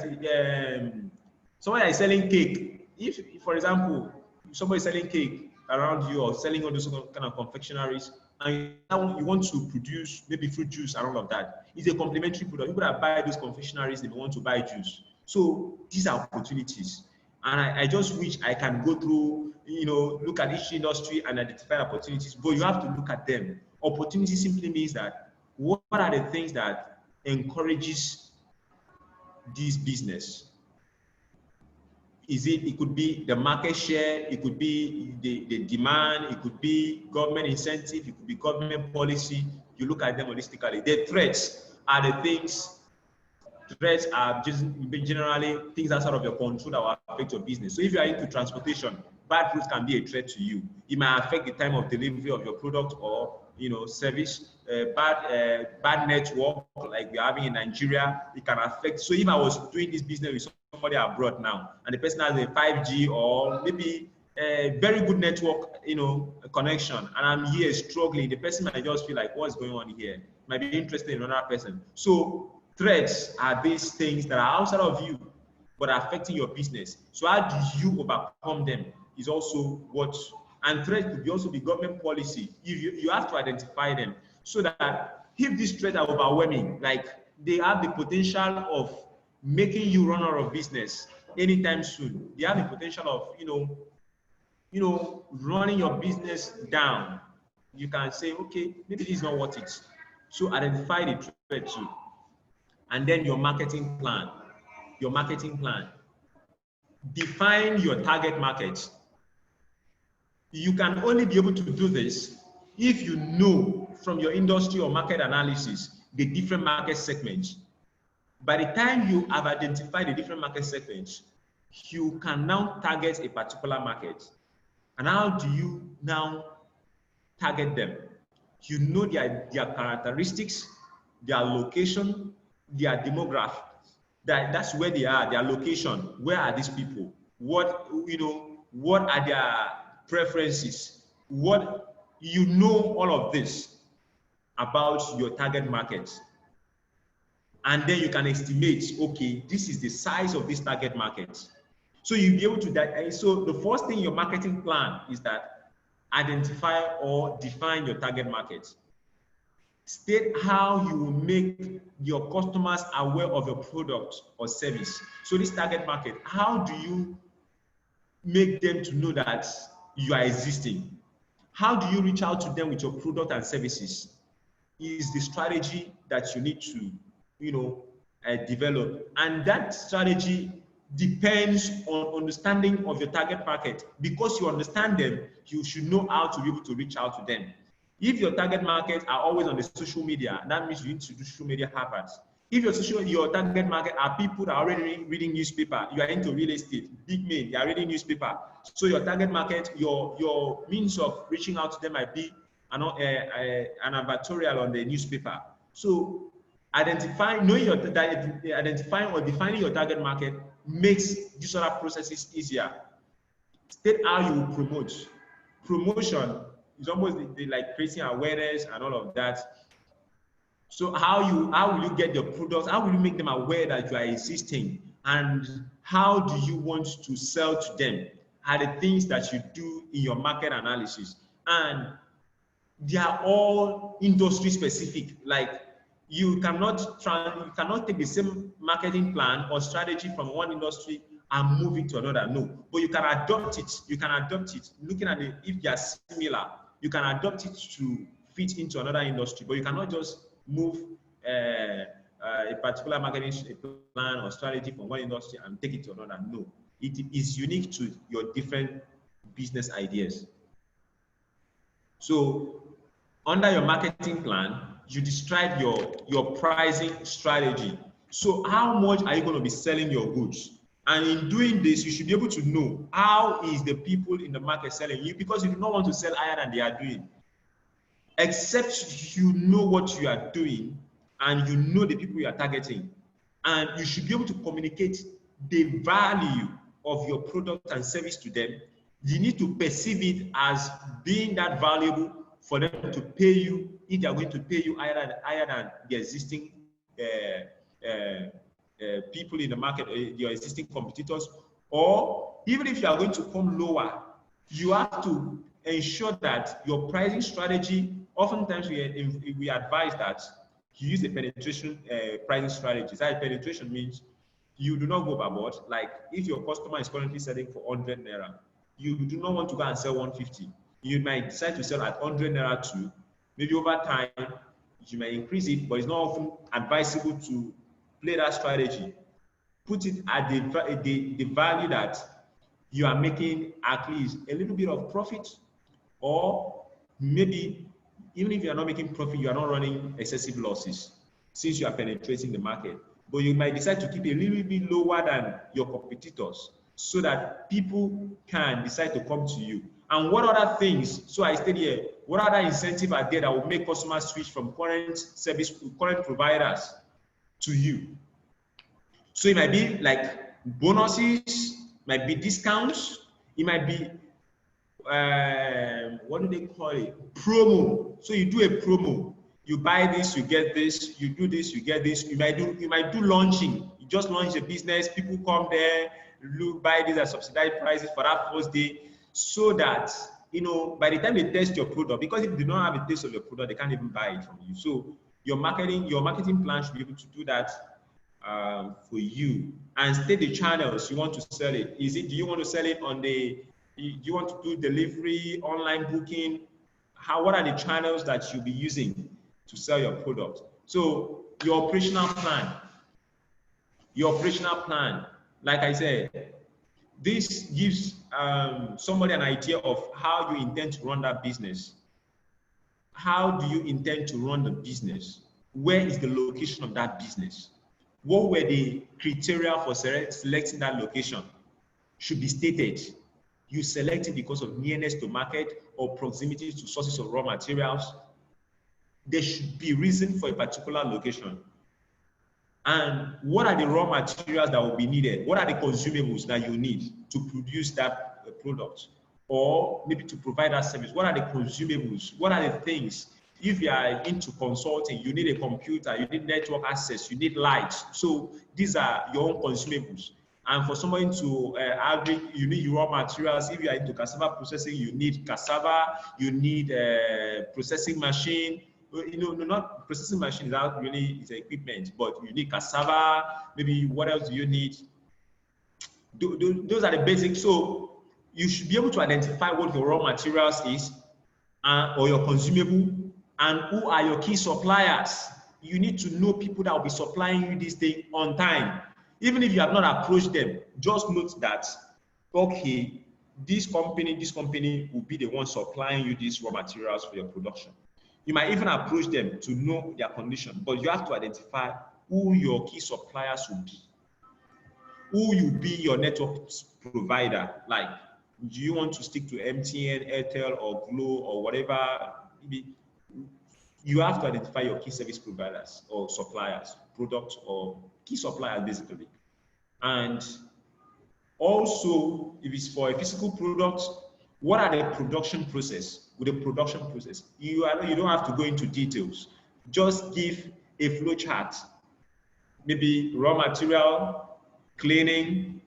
selling cake, if for example somebody is selling cake around you or selling all those kind of confectionaries, and you want to produce maybe fruit juice and all of that, it's a complementary product. People that buy those confectionaries, they want to buy juice. So these are opportunities. And I just wish I can go through, look at each industry and identify opportunities, but you have to look at them. Opportunity simply means that what are the things that encourages this business? It could be the market share, it could be the demand, it could be government incentive, it could be government policy. You look at them holistically. The threats are generally things outside of your control that will affect your business. So if you are into transportation, bad routes can be a threat to you. It might affect the time of delivery of your product or service. Bad network like we're having in Nigeria, it can affect. So if I was doing this business with somebody abroad now, and the person has a 5G or maybe a very good network, connection, and I'm here struggling, the person might just feel like, what's going on here? Might be interested in another person. So threats are these things that are outside of you, but are affecting your business. So how do you overcome them is also what, and threats could also be government policy. You have to identify them so that if these threats are overwhelming, like they have the potential of making you run out of business anytime soon. They have the potential of, running your business down. You can say, okay, maybe this is not worth it. So identify the threat too. And then your marketing plan. Define your target market. You can only be able to do this if you know from your industry or market analysis the different market segments. By the time you have identified the different market segments, you can now target a particular market. And how do you now target them? You know their characteristics, their location, their demographics. That's where they are, their location. Where are these people? What are their preferences? All of this about your target market. And then you can estimate, okay, this is the size of this target market. So you'll be able to, so the first thing in your marketing plan is that identify or define your target market. State how you will make your customers aware of your product or service. So this target market, how do you make them to know that you are existing? How do you reach out to them with your product and services? Is the strategy that you need to develop. And that strategy depends on understanding of your target market. Because you understand them, you should know how to be able to reach out to them. If your target market are always on the social media, that means you need to do social media adverts. If your target market are people that are already reading newspaper, you are into real estate, big men, they are reading newspaper. So your target market, your means of reaching out to them might be an advertorial on the newspaper. So identifying or defining your target market makes these other processes easier. State how you will promote. Promotion is almost like creating awareness and all of that. So how will you get your products? How will you make them aware that you are existing? And how do you want to sell to them? Are the things that you do in your market analysis. And they are all industry specific. Like you cannot take the same marketing plan or strategy from one industry and move it to another. No, but you can adopt it. You can adopt it. Looking at it, if they are similar, you can adopt it to fit into another industry. But you cannot just move a particular marketing plan or strategy from one industry and take it to another. No, it is unique to your different business ideas. So under your marketing plan, you describe your pricing strategy. So how much are you going to be selling your goods? And in doing this, you should be able to know how is the people in the market selling you, because you do not want to sell higher than they are doing. Except you know what you are doing and you know the people you are targeting. And you should be able to communicate the value of your product and service to them. You need to perceive it as being that valuable for them to pay you, if they are going to pay you higher than the existing people in the market, your existing competitors. Or even if you are going to come lower, you have to ensure that your pricing strategy, oftentimes we advise that you use a penetration pricing strategy. That penetration means you do not go overboard. Like if your customer is currently selling for 100 naira, you do not want to go and sell 150. You might decide to sell at 100 naira too. Maybe over time, you may increase it, but it's not often advisable to play that strategy. Put it at the value that you are making at least a little bit of profit, or maybe even if you are not making profit, you are not running excessive losses since you are penetrating the market. But you might decide to keep a little bit lower than your competitors so that people can decide to come to you. And what other things, so I stayed here, what other incentives are there that will make customers switch from current providers to you? So it might be like bonuses, might be discounts, it might be what do they call it? Promo. So you do a promo. You buy this, you get this. You do this, you get this. You might do launching. You just launch a business. People come there, buy this at subsidized prices for that first day, so that by the time they test your product, because if they don't have a taste of your product, they can't even buy it from you. So your marketing plan should be able to do that for you, and state the channels you want to sell it. Do you want to sell it on do you want to do delivery, online booking? What are the channels that you'll be using to sell your product? So your operational plan, like I said, this gives somebody an idea of how you intend to run that business. How do you intend to run the business? Where is the location of that business? What were the criteria for selecting that location? Should be stated. You select it because of nearness to market or proximity to sources of raw materials. There should be reason for a particular location. And what are the raw materials that will be needed? What are the consumables that you need to produce that product? Or maybe to provide that service? What are the consumables? What are the things? If you are into consulting, you need a computer, you need network access, you need lights. So these are your own consumables. And for somebody to you need raw materials. If you are into cassava processing, you need cassava, you need a processing machine. Not processing machine without really is equipment, but you need cassava. Maybe what else do you need? Those are the basics. So you should be able to identify what your raw materials is or your consumable, and who are your key suppliers. You need to know people that will be supplying you this thing on time. Even if you have not approached them, just note that, okay, this company will be the one supplying you these raw materials for your production. You might even approach them to know their condition, but you have to identify who your key suppliers will be, who you be your network provider. Like, do you want to stick to MTN, Airtel, or Glo, or whatever? You have to identify your key service providers or suppliers, products or key suppliers, basically. And also, if it's for a physical product, what are the production process? With the production process, you don't have to go into details. Just give a flow chart, maybe raw material, cleaning,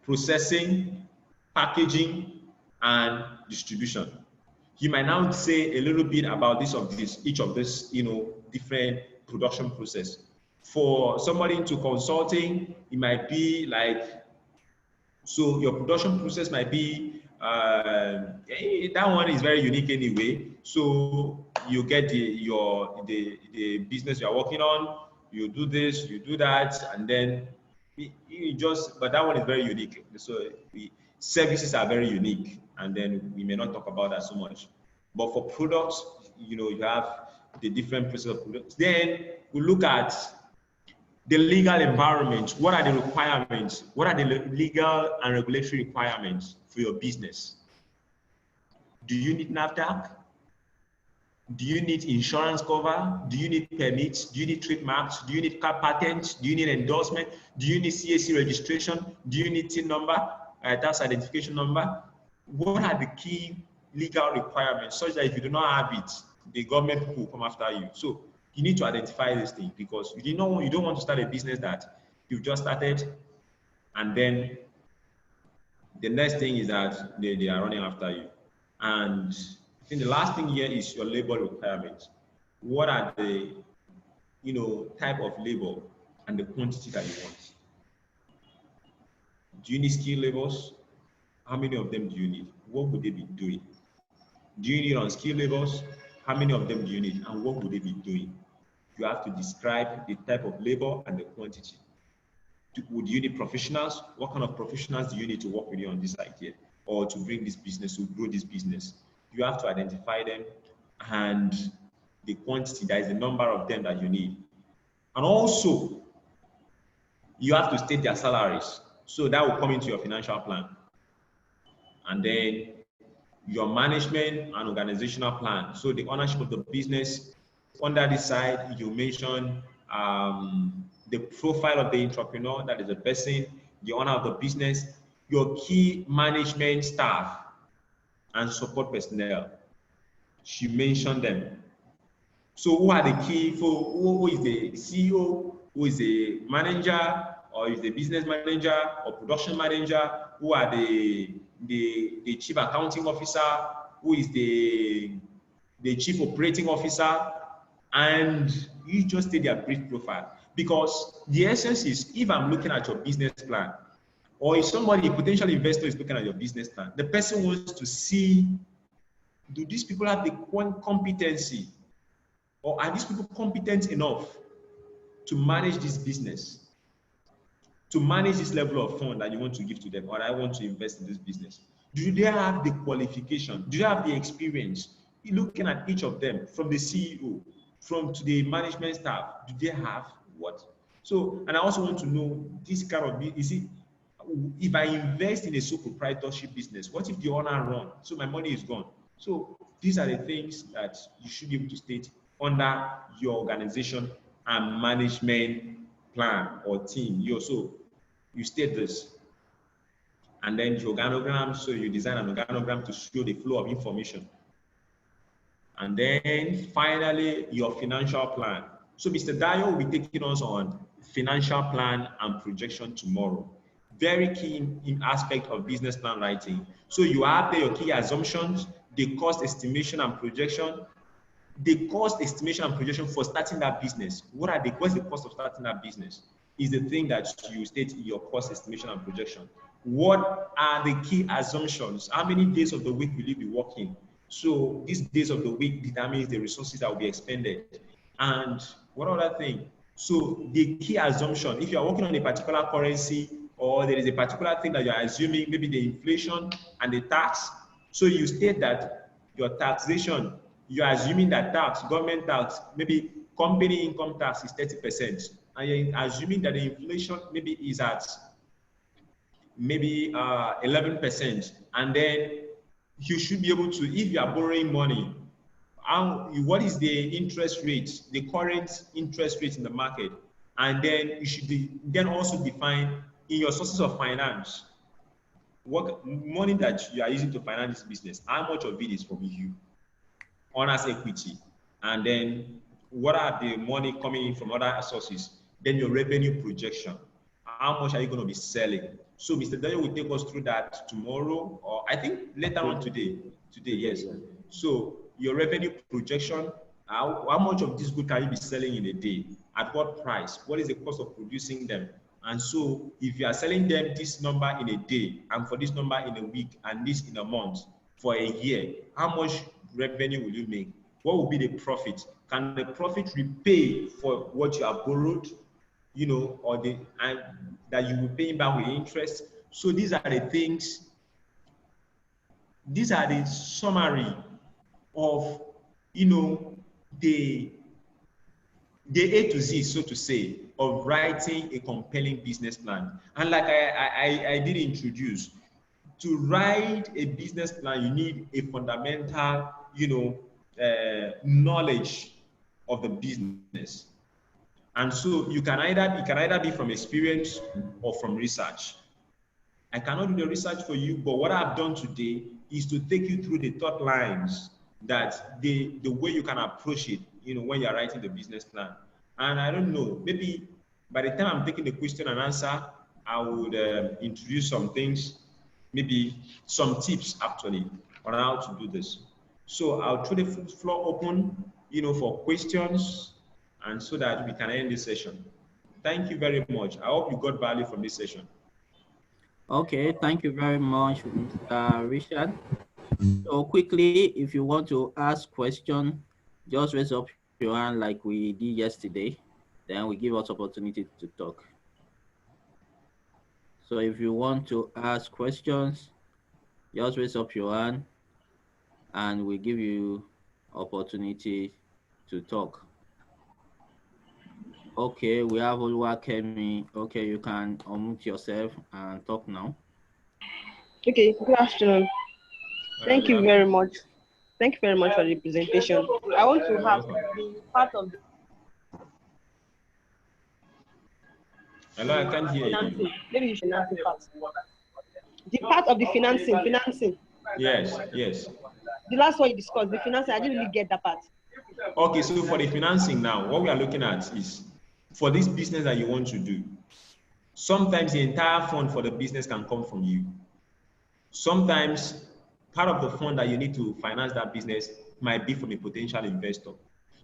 processing, packaging, and distribution. You might now say a little bit about each of this, different production process. For somebody into consulting, it might be like, so your production process might be, that one is very unique anyway. So you get the business you are working on, you do this, you do that, and then but that one is very unique. So the services are very unique, and then we may not talk about that so much. But for products, you have the different process of products. Then we look at the legal environment. What are the requirements? What are the legal and regulatory requirements for your business? Do you need NAFDAC? Do you need insurance cover? Do you need permits? Do you need trademarks? Do you need patents? Do you need endorsement? Do you need CAC registration? Do you need TIN number, tax identification number? What are the key legal requirements such that if you do not have it, the government will come after you? So you need to identify this thing, because you don't want to start a business that you've just started and then the next thing is that they are running after you. And I think the last thing here is your labor requirements. What are the type of labor and the quantity that you want? Do you need skilled laborers? How many of them do you need? What would they be doing? Do you need unskilled laborers? How many of them do you need, and what would they be doing? You have to describe the type of labor and the quantity. Would you need professionals? What kind of professionals do you need to work with you on this idea, or to bring this business, to grow this business? You have to identify them, and the quantity, that is the number of them that you need. And also, you have to state their salaries. So that will come into your financial plan. And then your management and organizational plan. So the ownership of the business. Under this side, you mention the profile of the entrepreneur, that is the person, the owner of the business, your key management staff and support personnel. She mentioned them. So who are the key, who is the CEO, who is the manager, or is the business manager or production manager, who are the chief accounting officer, who is the chief operating officer, and you just take their brief profile. Because the essence is, if I'm looking at your business plan, or if somebody, a potential investor, is looking at your business plan, the person wants to see, do these people have the competency, or are these people competent enough to manage this business, to manage this level of fund that you want to give to them, or I want to invest in this business? Do they have the qualification? Do they have the experience? You're looking at each of them, from the CEO, to the management staff, do they have what? So, and I also want to know this kind of, if I invest in a sole proprietorship business, what if the owner runs? So my money is gone. So these are the things that you should be able to state under your organization and management plan or team. You state this. And then the organogram, so you design an organogram to show the flow of information. And then finally, your financial plan. So Mr. Dayo will be taking us on financial plan and projection tomorrow. Very key in aspect of business plan writing. So you have there your key assumptions, the cost estimation and projection. The cost estimation and projection for starting that business. What's the cost of starting that business? Is the thing that you state in your cost estimation and projection. What are the key assumptions? How many days of the week will you be working? So these days of the week determines the resources that will be expended. And what other thing? So the key assumption, if you are working on a particular currency, or there is a particular thing that you are assuming, maybe the inflation and the tax. So you state that your taxation, you are assuming that tax, government tax, maybe company income tax is 30%, and you're assuming that the inflation maybe is at maybe 11%, and then you should be able to, if you are borrowing money, what is the interest rate, the current interest rate in the market, and then you should then also define in your sources of finance what money that you are using to finance this business, how much of it is from you, owner's equity, and then what are the money coming in from other sources, then your revenue projection. How much are you going to be selling? So Mr. Dayo will take us through that tomorrow, or I think later on today. Today, yes. So your revenue projection, how much of this good can you be selling in a day? At what price? What is the cost of producing them? And so if you are selling them this number in a day, and for this number in a week, and this in a month, for a year, how much revenue will you make? What will be the profit? Can the profit repay for what you have borrowed, or and that you will pay back with interest? So these are the things, these are the summary of, the A to Z, so to say, of writing a compelling business plan. And like I did introduce, to write a business plan, you need a fundamental, knowledge of the business. And so it can either be from experience or from research. I cannot do the research for you, but what I've done today is to take you through the thought lines, that the way you can approach it, when you're writing the business plan. And I don't know, maybe by the time I'm taking the question and answer, I would introduce some things, maybe some tips actually on how to do this. So I'll throw the floor open, for questions, and so that we can end this session. Thank you very much. I hope you got value from this session. Okay, thank you very much, Mr. Richard. So quickly, if you want to ask question, just raise up your hand like we did yesterday. Then we give us opportunity to talk. So if you want to ask questions, just raise up your hand and we give you opportunity to talk. Okay, we have Oluwakemi. Okay, you can unmute yourself and talk now. Okay, good afternoon. Thank you very much. Thank you very much for the presentation. I want to have the part of the Hello, I can't hear you. Maybe you should answer part. The part of the financing. Yes. The last one you discussed, the financing, I didn't really get that part. Okay, so for the financing now, what we are looking at is for this business that you want to do. Sometimes the entire fund for the business can come from you. Sometimes part of the fund that you need to finance that business might be from a potential investor.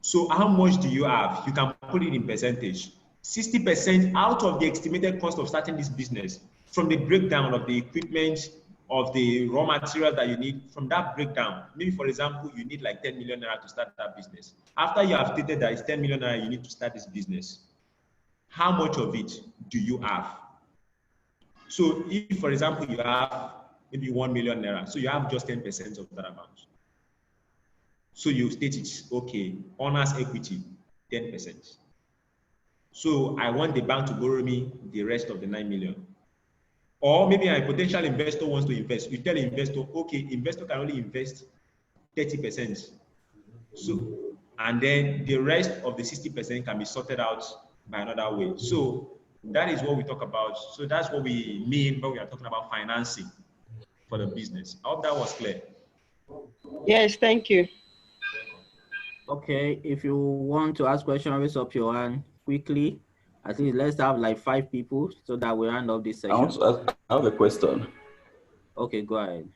So how much do you have? You can put it in percentage. 60% out of the estimated cost of starting this business, from the breakdown of the equipment, of the raw material that you need, from that breakdown, maybe for example, you need like 10 million naira to start that business. After you have stated that it's 10 million naira you need to start this business, how much of it do you have? So if, for example, you have maybe 1 million naira, so you have just 10% of that amount. So you state it, okay, owner's equity, 10%. So I want the bank to borrow me the rest of the 9 million. Or maybe a potential investor wants to invest. You tell the investor, okay, investor can only invest 30%. So, and then the rest of the 60% can be sorted out by another way. So that is what we talk about. So that's what we mean when we are talking about financing for the business. I hope that was clear. Yes, thank you. Okay, if you want to ask questions, raise up your hand quickly. At least let's have like 5 people so that we round up this session. I have a question. Okay, go ahead.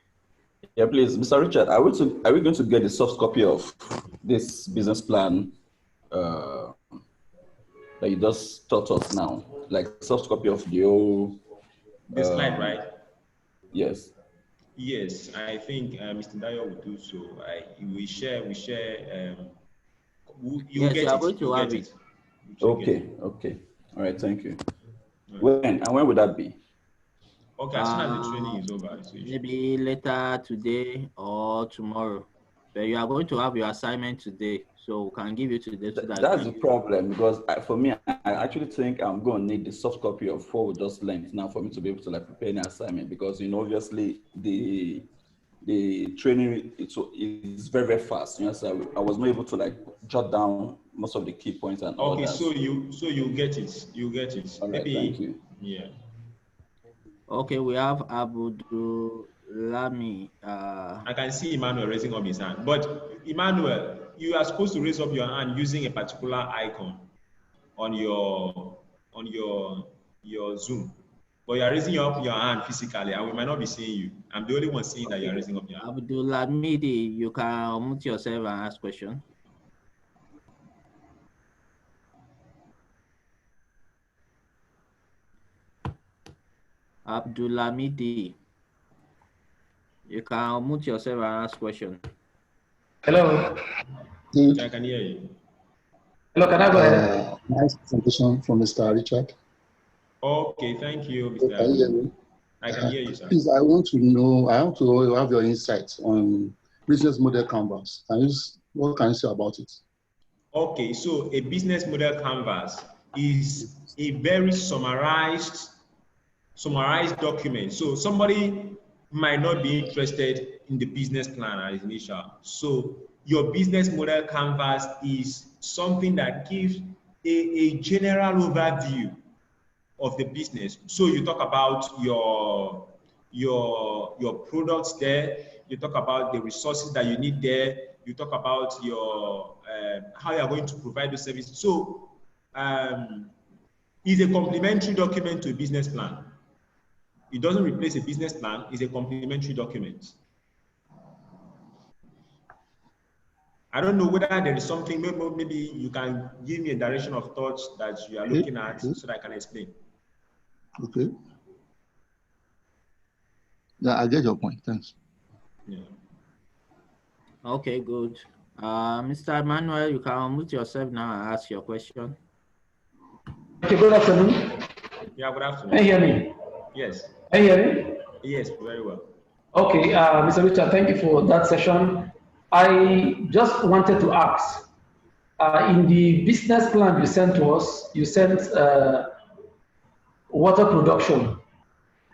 Yeah, please, Mr. Richard, are we going to get a soft copy of this business plan that you just taught us now? Like soft copy of the whole... The slide, right? Yes. Yes, I think Mr. Dayo will do so. We share. You get it. You get it. Okay. All right, thank you. When would that be? Okay, as soon as the training is over. Maybe later today or tomorrow. But you are going to have your assignment today, so we can give you today. So That's the problem, because for me, I actually think I'm going to need the soft copy of what we just learned now for me to be able to like prepare an assignment, because obviously the training is very, very fast. So I was not able to like jot down most of the key points and all that. So you get it. You get it. All right, thank you. Yeah. Okay, we have Lami. I can see Emmanuel raising up his hand. But Emmanuel, you are supposed to raise up your hand using a particular icon on your Zoom. But you are raising up your hand physically, and we might not be seeing you. I'm the only one seeing that you are raising up your hand. Abdulhamidi, you can unmute yourself and ask question. Abdulhamidi, you can unmute yourself and ask question. Hello. Yeah, I can hear you. Hello, can I go ahead? Nice presentation from Mr. Richard. Okay, thank you, Mr. Can you hear me? I can hear you, sir. Please, I want to have your insights on business model canvas. What can you say about it? Okay, so a business model canvas is a very summarized document. So somebody might not be interested in the business plan as initial. So your business model canvas is something that gives a general overview of the business. So you talk about your products there, you talk about the resources that you need there, you talk about your how you are going to provide the service. So it's a complementary document to a business plan. It doesn't replace a business plan, it's a complementary document. I don't know whether there is something, maybe you can give me a direction of thoughts that you are looking at so that I can explain. Okay. Yeah, I get your point. Thanks. Yeah. Okay, good. Mr. Emmanuel, you can unmute yourself now and ask your question. Okay, good afternoon. Yeah, good afternoon. Can you hear me? Yes. Can you hear me? Yes, very well. Okay, Mr. Richard, thank you for that session. I just wanted to ask, in the business plan you sent to us, you sent water production.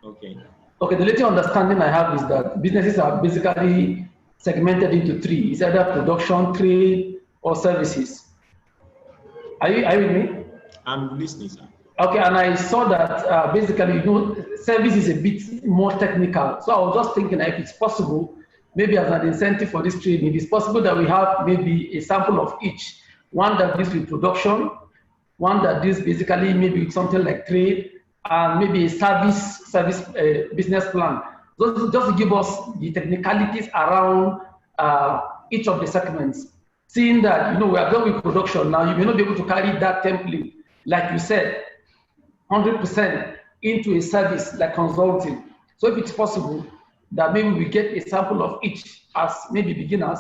Okay. Okay, the little understanding I have is that businesses are basically segmented into three. It's either production, trade, or services. Are you with me? I'm listening, sir. Okay, and I saw that basically, service is a bit more technical. So I was just thinking if it's possible, maybe as an incentive for this training, it's possible that we have maybe a sample of each. One that deals with production, one that deals basically maybe with something like trade, and maybe a service business plan. Just to give us the technicalities around each of the segments. Seeing that, we are done with production now, you may not be able to carry that template, like you said, 100% into a service like consulting. So if it's possible that maybe we get a sample of each as maybe beginners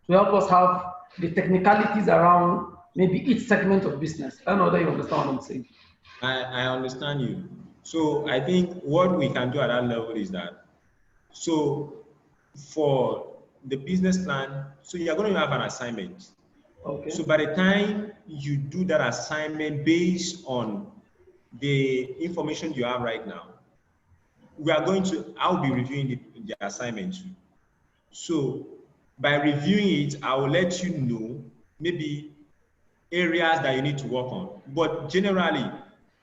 to help us have the technicalities around maybe each segment of business. I don't know whether you understand what I'm saying. I understand you. So I think what we can do at that level is that, so for the business plan, so you're going to have an assignment. Okay. So by the time you do that assignment based on the information you have right now, I'll be reviewing the assignment too. So by reviewing it, I will let you know maybe areas that you need to work on. But generally,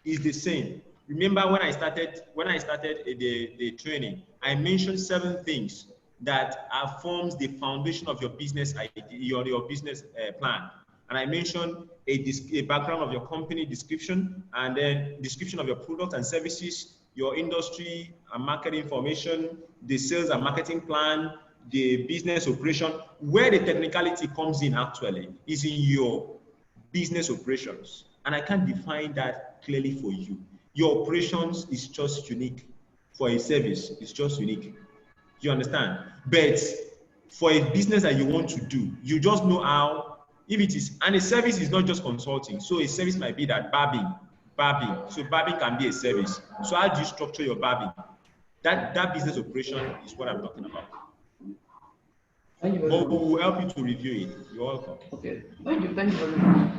it's the same. Remember when I started the training, I mentioned 7 things that forms the foundation of your business idea, your business plan. And I mentioned a background of your company description, and then description of your products and services, your industry and market information, the sales and marketing plan, the business operation. Where the technicality comes in actually is in your business operations. And I can't define that clearly for you. Your operations is just unique. For a service, it's just unique. You understand? But for a business that you want to do, you just know how, if it is, and a service is not just consulting. So a service might be that barbing. So barbing can be a service. So how do you structure your barbing? That business operation is what I'm talking about. Thank you very But we much. will help you to review it. You're welcome. Okay. Thank you very much.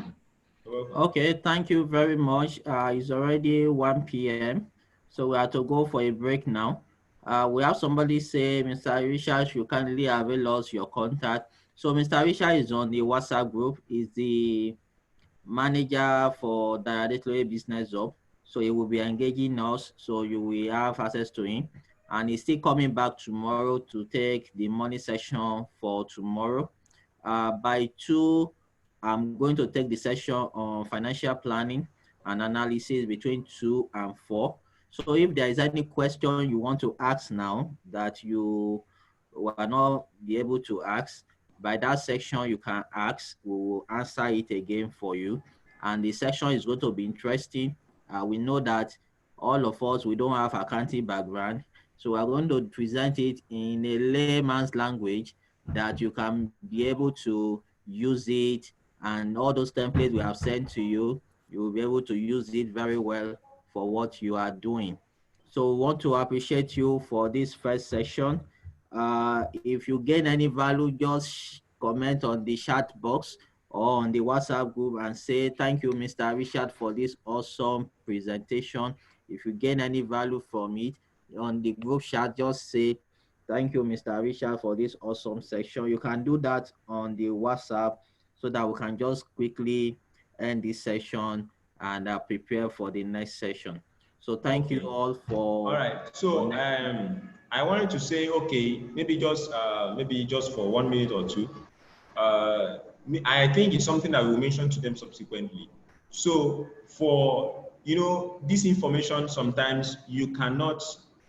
You're welcome. Okay, thank you very much. It's already 1 p.m. So we have to go for a break now. We have somebody say, Mr. Richard, you kindly avail us your contact. So Mr. Richard is on the WhatsApp group. He's the manager for the Adetiloye Business Hub. So he will be engaging us. So you will have access to him. And he's still coming back tomorrow to take the money session for tomorrow. By 2, I'm going to take the session on financial planning and analysis between 2 and 4. So if there is any question you want to ask now that you will not be able to ask, by that section you can ask. We will answer it again for you. And the section is going to be interesting. We know that all of us, we don't have accounting background. So we're going to present it in a layman's language that you can be able to use it, and all those templates we have sent to you, you will be able to use it very well for what you are doing. So we want to appreciate you for this first session. If you gain any value, just comment on the chat box or on the WhatsApp group and say, thank you, Mr. Richard, for this awesome presentation. If you gain any value from it, on the group chat, just say, thank you, Mr. Richard, for this awesome section. You can do that on the WhatsApp so that we can just quickly end this session and prepare for the next session. So thank you Okay. all All for right. So I wanted to say, okay, maybe just for 1 minute or two. I think it's something that we'll mention to them subsequently. So for this information, sometimes you cannot,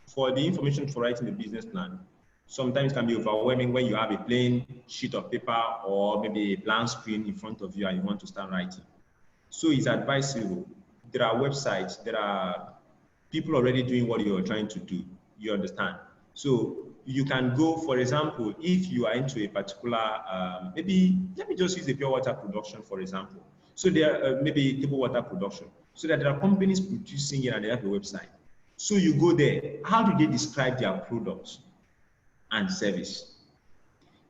for the information for writing the business plan, sometimes it can be overwhelming when you have a plain sheet of paper or maybe a blank screen in front of you and you want to start writing. So it's advisable. There are websites, there are people already doing what you're trying to do. You understand? So you can go, for example, if you are into a particular, maybe let me just use the pure water production, for example. So there are maybe table water production. So that there are companies producing it and they have a website. So you go there. How do they describe their products and service?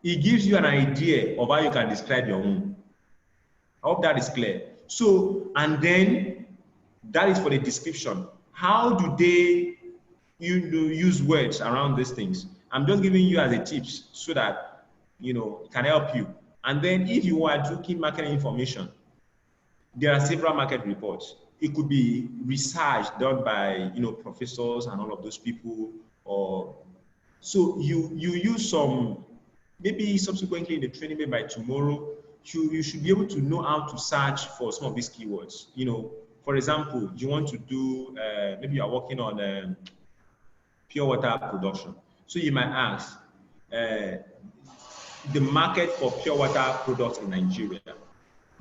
It gives you an idea of how you can describe your own. I hope that is clear. So, and then that is for the description. How do they use words around these things? I'm just giving you as a tips so that it can help you. And then if you are looking market information, there are several market reports. It could be research done by professors and all of those people, or so you use some, maybe subsequently in the training, maybe by tomorrow, you should be able to know how to search for some of these keywords. For example, you want to do maybe you are working on pure water production, so you might ask the market for pure water products in Nigeria.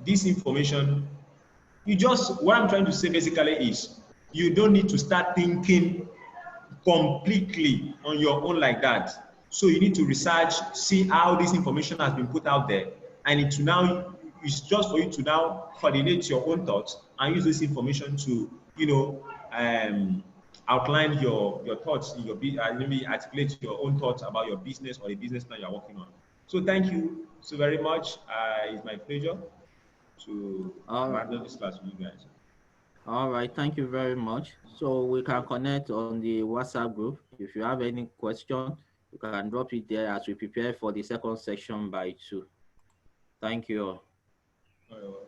This information, what I'm trying to say basically is you don't need to start thinking completely on your own like that. So you need to research, see how this information has been put out there, and it's just for you to now coordinate your own thoughts and use this information to outline your thoughts in your maybe articulate your own thoughts about your business or the business plan you're working on. So thank you so very much. It's my pleasure to handle this class with you guys. All right, thank you very much. So we can connect on the WhatsApp group. If you have any question, you can drop it there as we prepare for the second section by 2. Thank you all. All right, well.